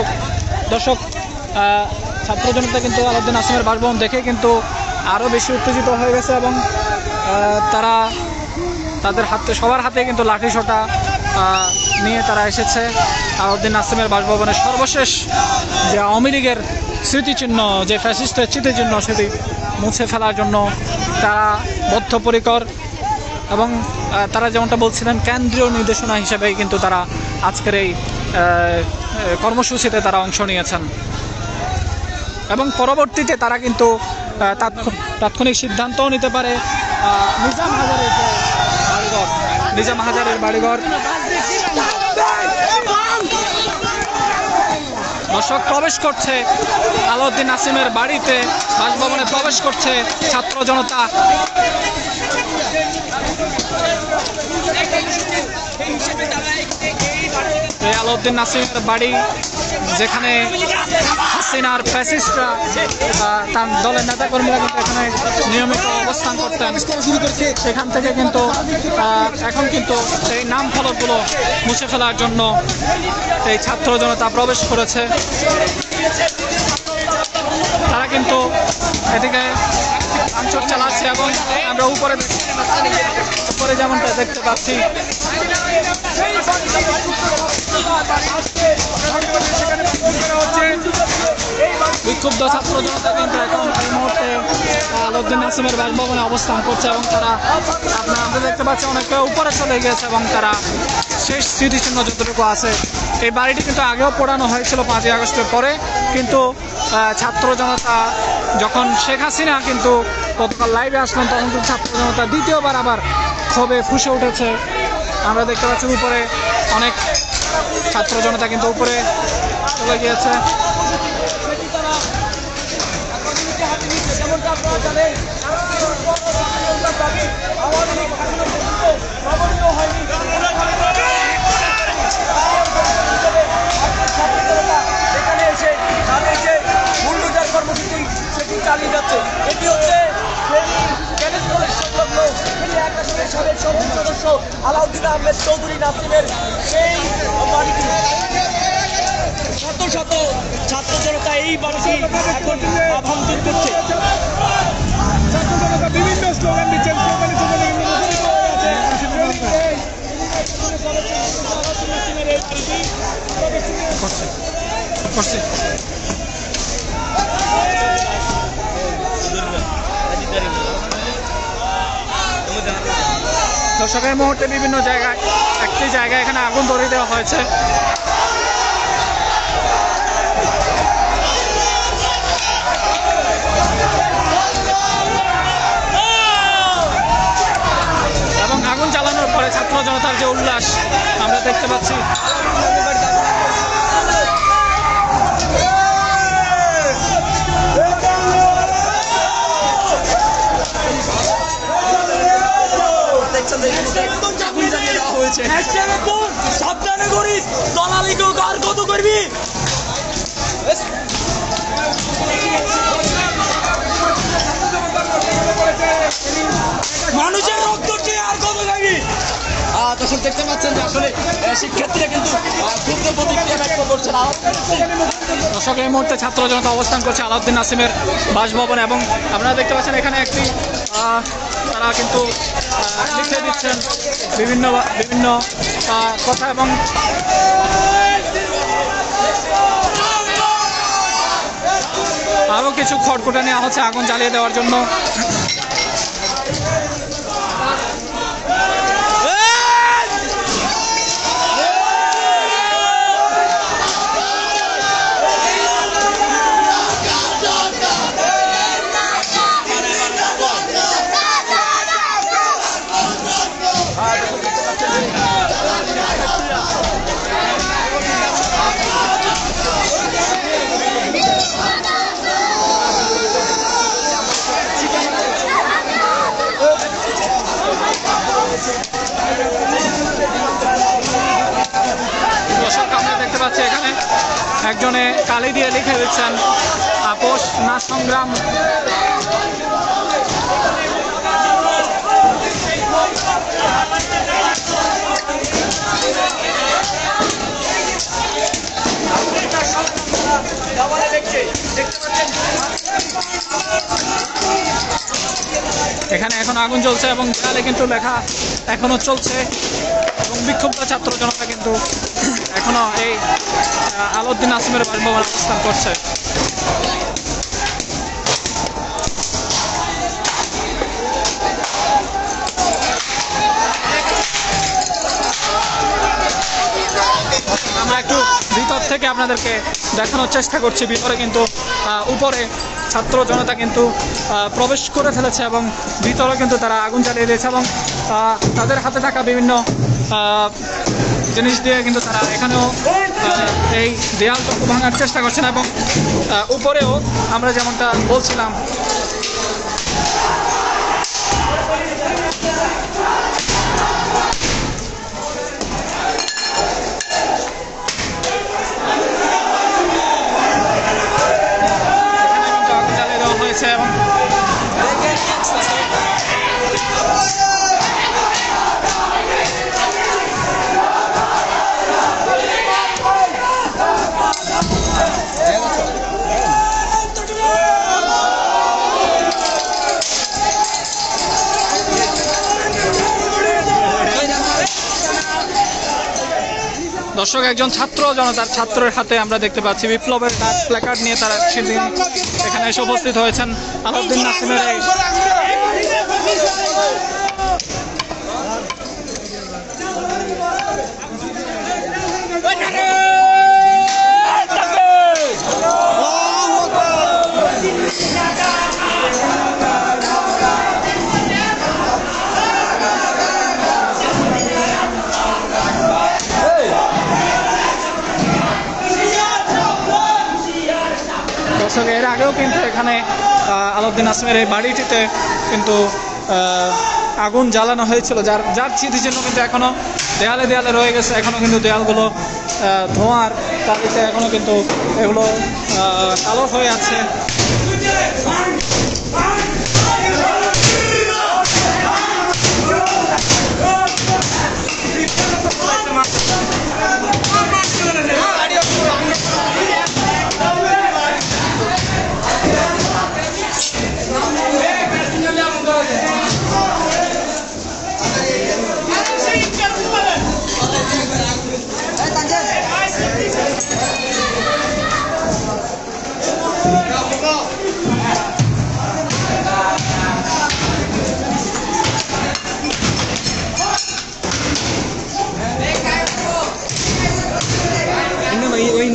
দর্শক ছাত্র জনতা কিন্তু আলাউদ্দিন নাসিমের বাসভবন দেখে কিন্তু আরও বেশি উত্তেজিত হয়ে গেছে এবং তারা তাদের সবার হাতে কিন্তু লাঠিসোঁটা নিয়ে তারা এসেছে আলাউদ্দিন নাসিমের বাসভবনের সর্বশেষ যে আওয়ামী লীগের স্মৃতিচিহ্ন, যে ফ্যাসিস্টের স্মৃতিচিহ্ন, সেটি মুছে ফেলার জন্য তারা বদ্ধপরিকর এবং তারা যেমনটা বলছিলেন কেন্দ্রীয় নির্দেশনা হিসেবেই কিন্তু তারা আজকের এই কর্মসূচিতে তারা অংশ নিয়েছেন এবং পরবর্তীতে তারা কিন্তু তাৎক্ষণিক সিদ্ধান্তও নিতে পারে। নিজাম হাজারের বাড়িঘর দর্শক প্রবেশ করছে আলাউদ্দিন নাসিমের বাড়িতে, বাসভবনে প্রবেশ করছে ছাত্র জনতা। এই আলাউদ্দিন নাসিমের বাড়ি, যেখানে হাসিনার ফ্যাসিস্টরা তার দলের নেতাকর্মীরা কিন্তু এখানে নিয়মিত অবস্থান করতেন, সেখান থেকে কিন্তু এখন কিন্তু এই নাম ফলকগুলো মুছে ফেলার জন্য এই ছাত্র জনতা প্রবেশ করেছে। তারা কিন্তু এদিকে আঞ্চল চালাচ্ছে এবং আমরা উপরে যেমনটা দেখতে পাচ্ছি বিক্ষুব্ধ ছাত্র জনতা কিন্তু এখন এই মুহূর্তে আলাউদ্দিন নাসিমের বাসভবনে অবস্থান করছে এবং তারা আমরা দেখতে পাচ্ছি অনেকে উপরে চলে গিয়েছে এবং তারা শেষ স্মৃতিচিহ্ন যতটুকু আছে। এই বাড়িটি কিন্তু আগেও পোড়ানো হয়েছিল 5ই আগস্টের পরে, কিন্তু ছাত্র জনতা যখন শেখ হাসিনা কিন্তু গতকাল লাইভে আসলেন তখন কিন্তু ছাত্র জনতা দ্বিতীয়বার আবার ক্ষোভে ফুসে উঠেছে। আমরা দেখতে পাচ্ছি উপরে অনেক ছাত্র জনতা কিন্তু উপরে চলে গিয়েছে। এখানে এসে তাদের যে বুলডোজার কর্মসূচি সেটি চালিয়ে যাচ্ছে। এটি হচ্ছে সাবেক সংসদ সদস্য আলাউদ্দিন আহমেদ চৌধুরী নাসিমের সেই বাড়িটি। শত শত ছাত্র জনতা এই বাড়িটি এখন ভাঙচুর করছে। বিভিন্ন স্লোগান দিচ্ছেন, দর্শকের মুহূর্তে বিভিন্ন জায়গায় একটি জায়গায় এখানে আগুন ধরিয়ে দেওয়া হয়েছে। এবং আগুন জ্বালানোর পরে ছাত্র জনতার যে উল্লাস আমরা দেখতে পাচ্ছি। সাবধানে করিস, দলালিকেও কার কত করবি। মানুষের রক্ত আর কত খাবি। দর্শক দেখতে পাচ্ছেন যে আসলে শিক্ষার্থীরা কিন্তু ক্ষুব্ধ প্রতিক্রিয়া ব্যক্ত করছেন। দর্শক এই মুহূর্তে ছাত্র জনতা অবস্থান করছে আলাউদ্দিন নাসিমের বাসভবনে এবং আপনারা দেখতে পাচ্ছেন এখানে একটি তারা কিন্তু লিখে দিচ্ছেন বিভিন্ন বিভিন্ন কথা এবং আরও কিছু খড়কুটা নেওয়া হচ্ছে আগুন জ্বালিয়ে দেওয়ার জন্য। দর্শক আমরা দেখতে পাচ্ছি এখানে একজনে কালি দিয়ে লিখে দিচ্ছেন আপোষ না সংগ্রাম। দেওয়ালে দেখছে দেখতে পাচ্ছেন এখানে এখন আগুন জ্বলছে এবং দেয়ালে কিন্তু লেখা এখনো চলছে এবং বিক্ষুব্ধ ছাত্র জনতা কিন্তু এখনো এই আলাউদ্দিন নাসিমের বাসভবনে অবস্থান করছে। আমরা একটু ভিতর থেকে আপনাদেরকে দেখানোর চেষ্টা করছি। ভিতরে কিন্তু উপরে ছাত্র জনতা কিন্তু প্রবেশ করে ফেলেছে এবং ভিতরে কিন্তু তারা আগুন জ্বালিয়ে দিয়েছে এবং তাদের হাতে থাকা বিভিন্ন জিনিস দিয়ে কিন্তু তারা এখানেও এই দেয়ালটুকু ভাঙার চেষ্টা করছেন এবং উপরেও আমরা যেমনটা বলছিলাম এবং দর্শক একজন ছাত্র জনতার ছাত্রের হাতে আমরা দেখতে পাচ্ছি বিপ্লবের ডাক প্ল্যাকার্ড নিয়ে তারা সেদিন এখানে এসে উপস্থিত হয়েছেন আলাউদ্দিন নাসিমের এই এর আগেও কিন্তু এখানে আলাউদ্দিন নাসিমের এই বাড়িটিতে কিন্তু আগুন জ্বালানো হয়েছিল, যার স্মৃতিচিহ্ন কিন্তু এখনো দেয়ালে দেয়ালে রয়ে গেছে। এখনো কিন্তু দেয়ালগুলো ধোঁয়ার তালিতে এখনো কিন্তু এগুলো কালো হয়ে আছে।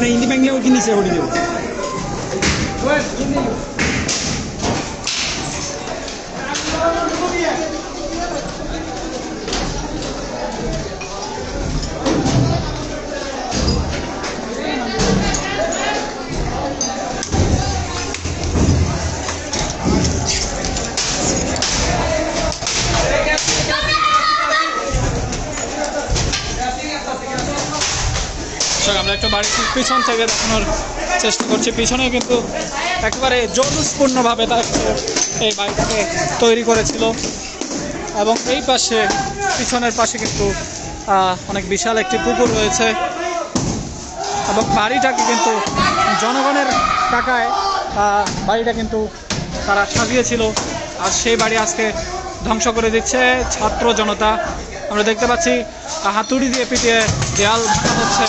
hindi bangla ko kinisa ho dito. আমরা একটু বাড়ির পিছন থেকে দেখানোর চেষ্টা করছি। পিছনে কিন্তু একেবারে জলুসপূর্ণভাবে তারা এই বাড়িটাকে তৈরি করেছিল এবং এই পাশে পিছনের পাশে কিন্তু অনেক বিশাল একটি পুকুর রয়েছে এবং বাড়িটাকে কিন্তু জনগণের টাকায় বাড়িটা কিন্তু তারা সাজিয়েছিল, আর সেই বাড়ি আজকে ধ্বংস করে দিচ্ছে ছাত্র জনতা। আমরা দেখতে পাচ্ছি হাতুড়ি দিয়ে পিটিয়ে দেয়াল ভাঙা হচ্ছে।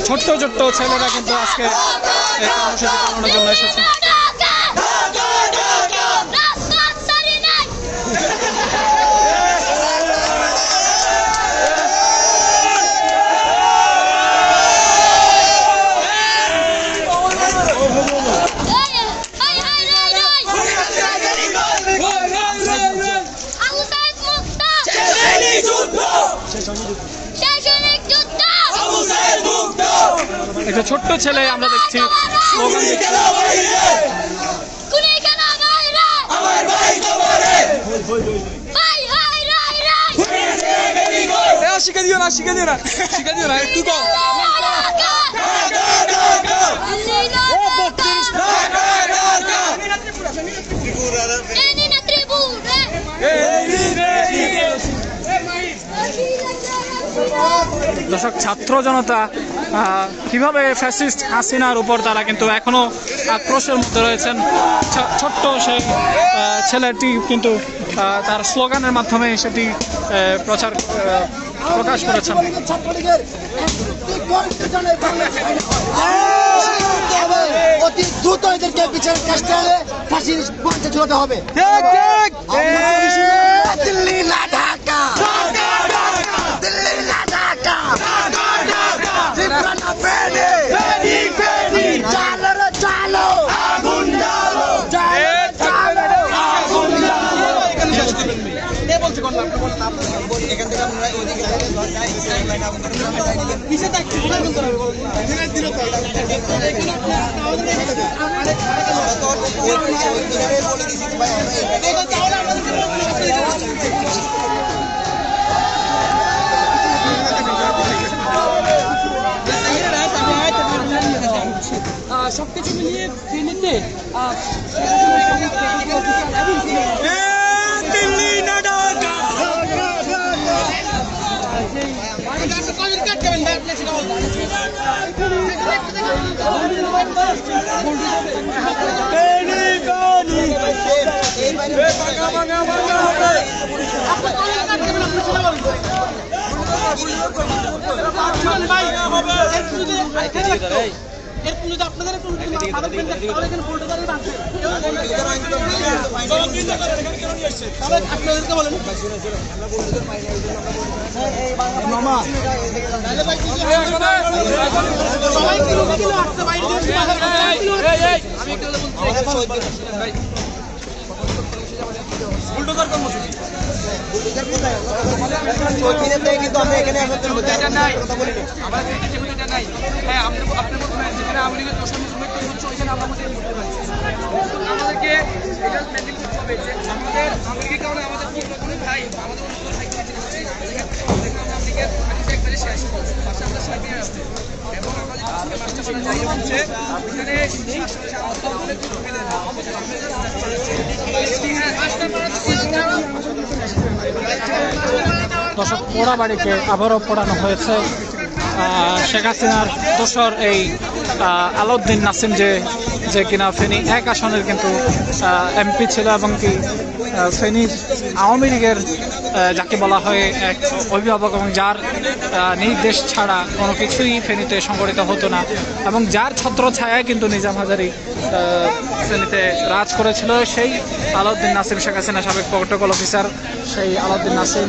ছোট্ট ছোট্ট ছেলেরা কিন্তু আজকে এই কর্মসূচি পালনের জন্য এসেছে। একটা ছোট্ট ছেলে আমরা দেখছি স্লোগান দিচ্ছে। শিখে দিও না একটু কম। দর্শক, ছাত্র জনতা কিভাবে ফ্যাসিস্ট হাসিনার উপর তারা কিন্তু এখনো আক্রোশের মধ্যে রয়েছেন। ছোট্ট সেই ছেলেটি কিন্তু তার স্লোগানের মাধ্যমে সেটি প্রকাশ করেছেন। অতি দ্রুত এদেরকে বিচার কাস্টারে ফাঁসির মঞ্চে ঝুলাতে হবে। দিল্লি না ঢাকা, দিল্লি না ঢাকা, ত্রিপুরা না ফেনী, চালো রে চালো, আগুন জ্বালো, চালো আগুন জ্বালো। এখান থেকে আমরা ওইদিকে সবকিছু মিলিয়ে ফেনীতে আপনাদের বলেন কিন্তু আমরা এখানে নাই আমরা নাই। হ্যাঁ, আপনি বলবেন যেখানে আওয়ামী লীগের দোষর হচ্ছে ওইখানে আমরা আমাদেরকে এটা মেনটেন করতে হবে যে আমাদের আওয়ামী লীগের কারণে আমাদের কোনো ভাই আমাদের একবারে শেষ পাশে আমরা সাথে আসছে এবং আমরা যে হচ্ছে দর্শক, পোড়া বাড়িকে আবারও পোড়ানো হয়েছে। শেখ হাসিনার দোসর এই আলাউদ্দিন নাসিম যে কিনা ফেনী 1 আসনের কিন্তু এমপি ছিল এবং কি ফেনীর আওয়ামী লীগের যাকে বলা হয় এক অভিভাবক এবং যার নির্দেশ ছাড়া কোনো কিছুই ফেনীতে সংগঠিত হতো না এবং যার ছত্রছায়ায় কিন্তু নিজাম হাজারী ফেনীতে রাজ করেছিল, সেই আলাউদ্দিন নাসিম, শেখ হাসিনা সাবেক প্রটোকল অফিসার, সেই আলাউদ্দিন নাসিম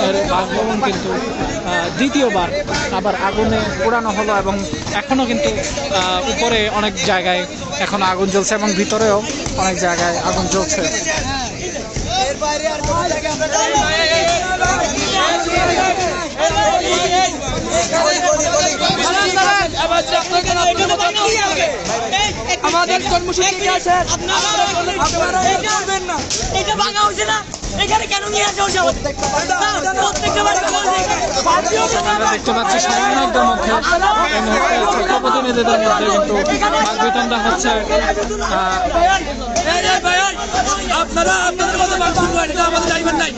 এর বাসভবন কিন্তু দ্বিতীয়বার আবার আগুনে পোড়ানো হলো এবং এখনও কিন্তু উপরে অনেক জায়গায় এখনো আগুন জ্বলছে এবং ভিতরেও অনেক জায়গায় আগুন জ্বলছে। আমাদের কর্মসূচি আছে, আপনারা এটা ভাঙা হয়েছে না, এখানে কেন নিয়ে আসা হচ্ছে? আমরা দেখতে পাচ্ছি সমন্বয়কদের মধ্যে এই মুহূর্তে ছাত্র প্রতিনিধিদের মধ্যে কিন্তু বাকবিতণ্ডা হচ্ছে। আপনারা আপনাদের মতো আমাদের ড্রাইভার নাই,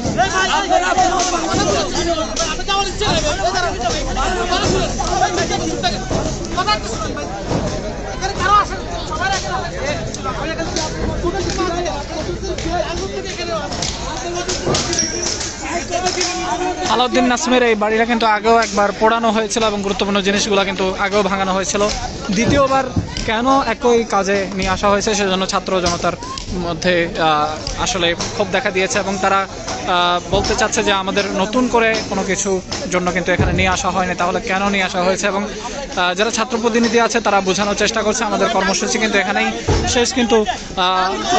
আলাউদ্দিন নাসিমের এই বাড়িটা কিন্তু আগেও একবার পোড়ানো হয়েছিল এবং গুরুত্বপূর্ণ জিনিসগুলো কিন্তু আগেও ভাঙানো হয়েছিল। দ্বিতীয়বার কেন একই কাজে নিয়ে আসা হয়েছে সেজন্য ছাত্র জনতার মধ্যে আসলে ক্ষোভ দেখা দিয়েছে এবং তারা বলতে চাচ্ছে যে আমাদের নতুন করে কোনো কিছু জন্য কিন্তু এখানে নিয়ে আসা হয়নি, তাহলে কেন নিয়ে আসা হয়েছে? এবং যারা ছাত্র প্রতিনিধি আছে তারা বোঝানোর চেষ্টা করছে আমাদের কর্মসূচি কিন্তু এখানেই শেষ, কিন্তু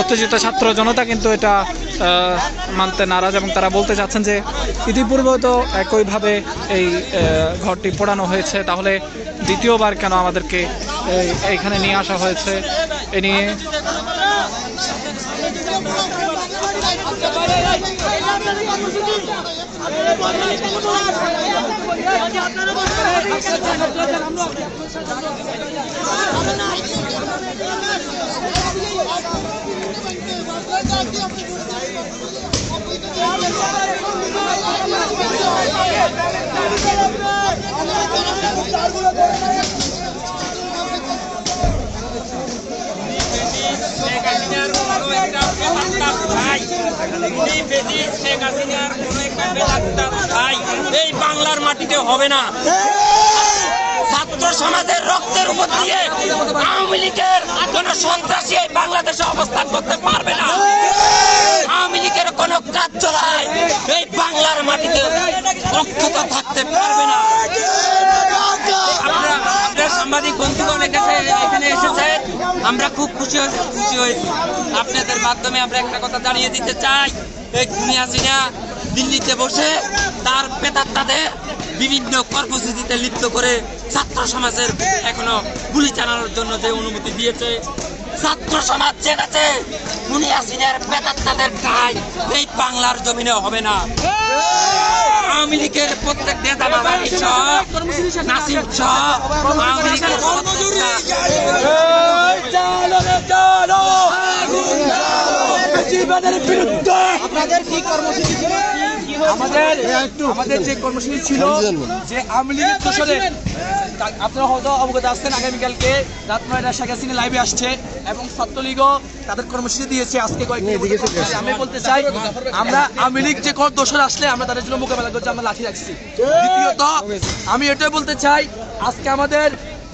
উত্তেজিত ছাত্র জনতা কিন্তু এটা মানতে নারাজ এবং তারা বলতে চাচ্ছেন যে ইতিপূর্বে তো একইভাবে এই ঘরটি পোড়ানো হয়েছে, তাহলে দ্বিতীয়বার কেন আমাদেরকে এইখানে নিয়ে আসা হয়েছে এ নিয়ে এই বাংলার মাটিতে হবে না। ছাত্র সমাজের রক্তের উপর দিয়ে আওয়ামী লীগের কোন সন্ত্রাসী এই বাংলাদেশে অবস্থান করতে পারবে না। আওয়ামী লীগের কোন কার্যালয় এই বাংলার মাটিতে অক্ষত থাকতে পারবে না। আপনার সাংবাদিক বন্ধুগণ এখানে এসেছে, আমরা খুব খুশি হয়েছি। আপনাদের মাধ্যমে আমরা একটা কথা জানিয়ে দিতে চাই, এই খুনি হাসিনা দিল্লিতে বসে তার প্রেতাত্মাদের বিভিন্ন কর্মসূচিতে লিপ্ত করে ছাত্র সমাজের এখনো গুলি চালানোর জন্য যে অনুমতি দিয়েছে, ছাত্র সমাজ চেয়েছে খুনি হাসিনার প্রেতাত্মাদের ঠাঁই এই বাংলার জমিনে হবে না। আওয়ামী লীগের প্রত্যেক নেতা বাবানি সহ নাসিম সহ আওয়ামী লীগের আপনাদের কি কর্মসূচি ছিল? আমাদের যে কর্মসূচি ছিল যে আওয়ামী লীগের দোষরে আপনারা হয়তো অবগত আছেন, আগামীকালকে রাত 9টায় শেখ হাসিনা লাইভে আসছে এবং ছাত্রলীগও তাদের কর্মসূচি দিয়েছে আজকে কয়েকদিন। আমি বলতে চাই আমরা আওয়ামী লীগ যে দোষর আসলে আমরা তাদের জন্য মোকাবেলা করছি, আমরা লাঠি রাখছি। দ্বিতীয়ত আমি এটাই বলতে চাই, আজকে আমাদের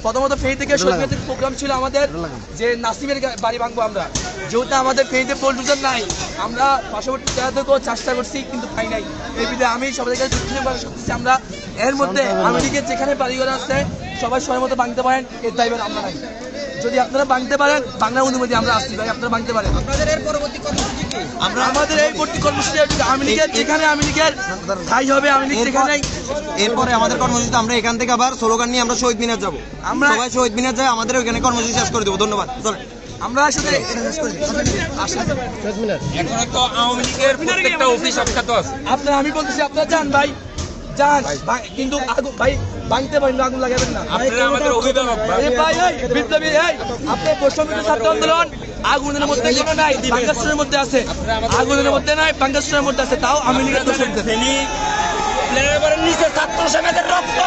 প্রথমত ফেনী থেকে শহীদ প্রোগ্রাম ছিল আমাদের যে নাসিমের বাড়ি ভাঙবো আমরা, যেহেতু আমাদের ফেনীতে পোল্টুজার নাই, আমরা পার্শ্ববর্তী জায়গাতেও চেষ্টা করছি কিন্তু পাই নাই। এই বিধে আমি সবাই কাছে আমরা এর মধ্যে আওয়ামী লীগের যেখানে বাড়িঘর আছে সবাই সময় মতো ভাঙতে পারেন, এর দায়িত্ব আমরা নাই। যদি আপনারা ভাঙতে পারেন বাংলার অনুমতি আমরা আসছি ভাই, আপনারা ভাঙতে পারেন। আমাদের এই পরবর্তী কর্মসূচি আওয়ামী লীগের যেখানে আওয়ামী লীগের ঠাই হবে, আওয়ামী লীগ যেখানে এরপরে আমাদের কর্মসূচিতে আমরা এখান থেকে আবার স্লোগান নিয়ে আমরা শহীদ মিনার যাবো। আমরা সবাই শহীদ মিনার যাই, আমাদের ওইখানে কর্মসূচি শেষ করে দেবো। ধন্যবাদ। আমরা আসলে এখনো তো আওয়ামী লীগের প্রত্যেকটা অফিস অক্ষত আছে। আপনারা আমি বলতেছি আপনারা যান ভাই, যান কিন্তু ভাই ভাঙতে পারেন, আগুন লাগাবেন না। আপনারা আমাদের অভিভাবক ভাই বিপ্লবী আপনি বৈষম্য ছাত্র আন্দোলন আগুনের মধ্যে কোনো নাই, বাংলাদেশের মধ্যে আছে, আগুনের মধ্যে নাই, বাংলাদেশের মধ্যে আছে, তাও আমি লীগের দোষ নিচে ছাত্র সমাজের রক্ত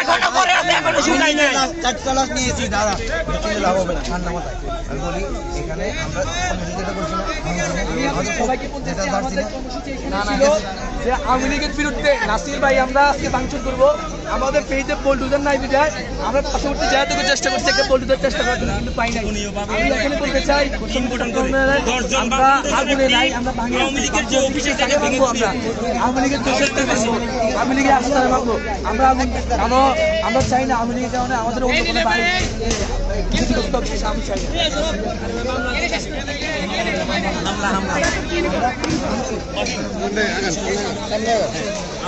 এখনো পরে আছে, এখনো শুকাই নাই। নিয়েছি দাদা, লাভ হবে না, ঠান্ডা মাথায় আমি বলি এখানে আমরা যে আওয়ামী লীগের বিরুদ্ধে নাসির ভাই আমরা আজকে সাংশন করবো। আমাদের পেজে পোল্টুজার নাই বিধায় আমরা পার্শ্ববর্তী জায়গাতে চেষ্টা করছি একটা পোল্টুজার চেষ্টা করার জন্য, কিন্তু পাই নাই। আমি এখানে বলতে চাই আমরা আগুনে নাই, আমরা আওয়ামী লীগের যে অফিসে ভাঙবো, আমরা আওয়ামী লীগের দোষের ভাঙবো, আওয়ামী লীগের আস্থায় ভাঙবো আমরা আগুন, কেন আমরা চাই না আওয়ামী লীগের কারণে আমাদের অন্য কোনো ভাই ক্ষতিগ্রস্ত হবে, আমি চাই না।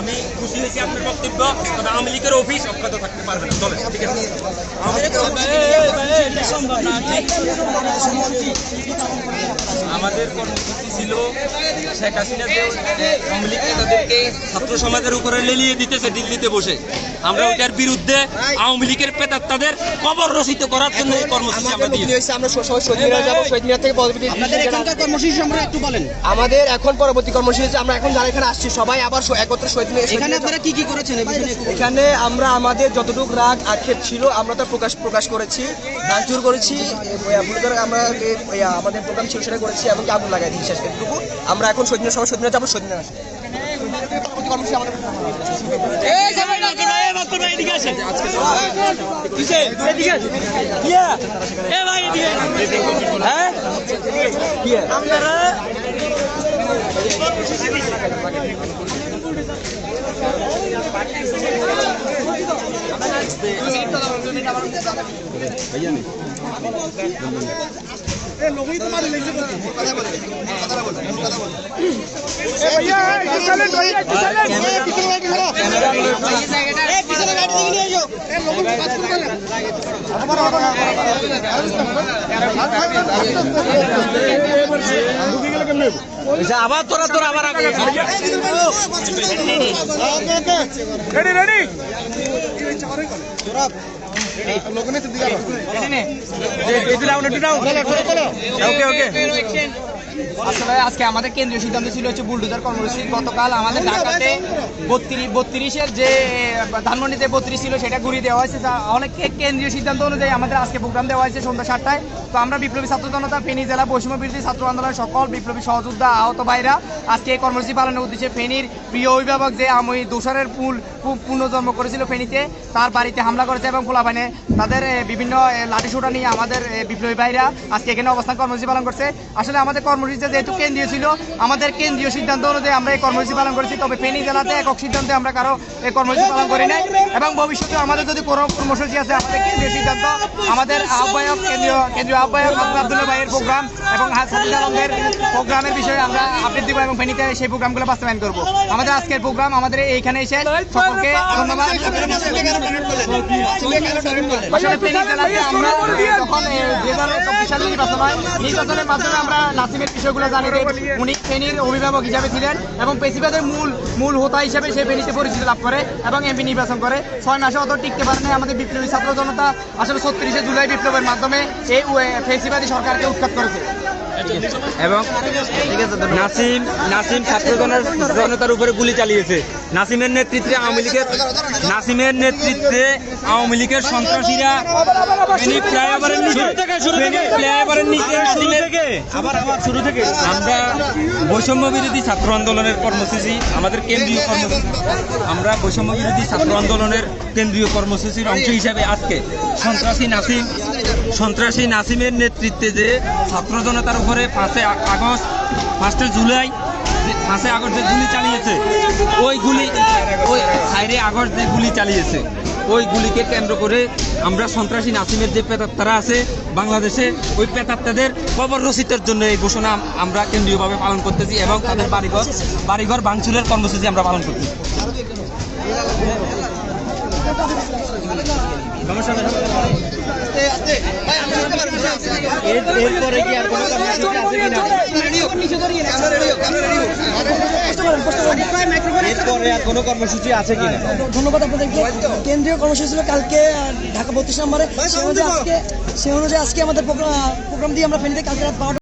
আমি খুশি হয়েছি আপনার বক্তব্য, তবে আওয়ামী লীগের অফিস অক্ষত থাকতে পারবে না। চলে ঠিক আছে, আমাদের কর্মসূচি ছিল শেখ হাসিনা যে আওয়ামী লীগ নেতাদেরকে ছাত্র সমাজের উপরে লেলিয়ে দিতেছে দিল্লিতে বসে, আমরা ওইটার বিরুদ্ধে আওয়ামী লীগের প্রেতাত্মাদের কবর রচিত করার জন্য এই কর্মসূচি আমরা দিয়েছি। আমরা শহীদ মিনার যাবো, শহীদ মিনার থেকে কর্মসূচি সম্পর্কে একটু বলেন। আমাদের এখন পরবর্তী কর্মসূচি আমরা এখন যারা এখানে আসছি সবাই আবার একত্র শহীদ মিনার। এখানে আপনারা কি কি করেছেন? এখানে আমরা আমাদের যতটুকু রাগ আক্ষেপ ছিল আমরা তো প্রকাশ করেছি, ভাঙচুর করেছি, আমরা আমাদের প্রোগ্রাম ছিল সেটা করেছি এবং আগুন লাগাই দিই। শেষ এতটুকু আমরা এখন শহীদ মিনার সবাই শহীদ মিনার যাবো, শহীদ মিনার আসবো। কর্মসূচি আমাদের আবার তোরা আবার আসলে আজকে আমাদের কেন্দ্রীয় সিদ্ধান্ত ছিল হচ্ছে বুলডোজার কর্মসূচি। গতকাল আমাদের ঢাকাতে 32-এর যে ধানমন্ডিতে 32 ছিল সেটা ঘুরিয়ে দেওয়া হয়েছে। অনেক কেন্দ্রীয় সিদ্ধান্ত অনুযায়ী আমাদের আজকে প্রোগ্রাম দেওয়া হয়েছে সন্ধ্যা 7টায়। তো আমরা বিপ্লবী ছাত্র জনতা ফেনী জেলা বৈষম্য বিরোধী ছাত্র আন্দোলনের সকল বিপ্লবী সহযোদ্ধা আহত ভাইরা আজকে এই কর্মসূচি পালনের উদ্দেশ্যে ফেনীর প্রিয় অভিভাবক যে আমি দোষরের পুনর্জন্ম করেছিল ফেনীতে, তার বাড়িতে হামলা করেছে এবং পোলাপানে তাদের বিভিন্ন লাঠিসোঁটা নিয়ে আমাদের বিপ্লবী ভাইরা আজকে এখানে অবস্থান কর্মসূচি পালন করছে। আসলে আমাদের কর্মসূচিটা যেহেতু কেন্দ্রীয় ছিল, আমাদের কেন্দ্রীয় সিদ্ধান্ত অনুযায়ী আমরা এই কর্মসূচি পালন করেছি। তবে ফেনী জেলাতে একক সিদ্ধান্তে আমরা কারো এই কর্মসূচি পালন করি নাই এবং ভবিষ্যতে আমাদের যদি কোনো কর্মসূচি আছে আমাদের কেন্দ্রীয় সিদ্ধান্ত, আমাদের আহ্বায়ক কেন্দ্রীয় আহ্বায়ক আব্দুল্লাহ ভাইয়ের প্রোগ্রাম এবং সাজিদ আলমের প্রোগ্রামের বিষয়ে আমরা আপডেট দিব এবং ফেনীতে সেই প্রোগ্রামগুলো বাস্তবায়ন করব। আমাদের আজকের প্রোগ্রাম আমাদের এইখানে এসে সকলকে ধন্যবাদ। আসলে ফেনী জেলাতে আমরা যখন 2024 সালে নির্বাচন হয়, নির্বাচনের মাধ্যমে আমরা নাসিমের বিষয়গুলো জানি যে উনি ফেনীর অভিভাবক হিসাবে ছিলেন এবং পেশিবাদের মূল হোতা হিসাবে সে ফেনীতে পরিচিতি লাভ করে এবং এমপি নির্বাচন করে। 6 মাসে অত টিকতে পারে না আমাদের বিপ্লবী ছাত্র জনতা। আসলে 36শে জুলাই বিপ্লবের মাধ্যমে এই ফেসিবাদী সরকারকে উৎখাত করেছে। এবং নাসিম ছাত্র জনতার উপরে গুলি চালিয়েছে। নাসিমের নেতৃত্বে আওয়ামী লীগের সন্ত্রাসীরা ফ্লাইওভারের নিচে আমরা বৈষম্য বিরোধী ছাত্র আন্দোলনের কর্মসূচি, আমাদের কেন্দ্রীয় কর্মসূচি, আমরা বৈষম্য বিরোধী ছাত্র আন্দোলনের কেন্দ্রীয় কর্মসূচির অংশ হিসাবে আজকে সন্ত্রাসী নাসিমের নেতৃত্বে যে ছাত্র জনতার উপরে 5 জুলাই যে গুলি চালিয়েছে, ওই গুলি চালিয়েছে ওই গুলিকে কেন্দ্র করে আমরা সন্ত্রাসী নাসিমের যে প্রেতাত্মারা আছে বাংলাদেশে, ওই প্রেতাত্মাদের কবর রচিতের জন্য এই ঘোষণা আমরা কেন্দ্রীয়ভাবে পালন করতেছি এবং তাদের বাড়িঘর ভাঙচুরের কর্মসূচি আমরা পালন করতেছি। কোনো কর্মসূচি আছে কিনা? ধন্যবাদ আপনাদেরকে। কেন্দ্রীয় কর্মসূচি ছিল কালকে ঢাকা 32 নম্বরে, সে অনুযায়ী আজকে আমাদের প্রোগ্রাম দিয়ে আমরা ফেনীতে কালকে রাত 12টা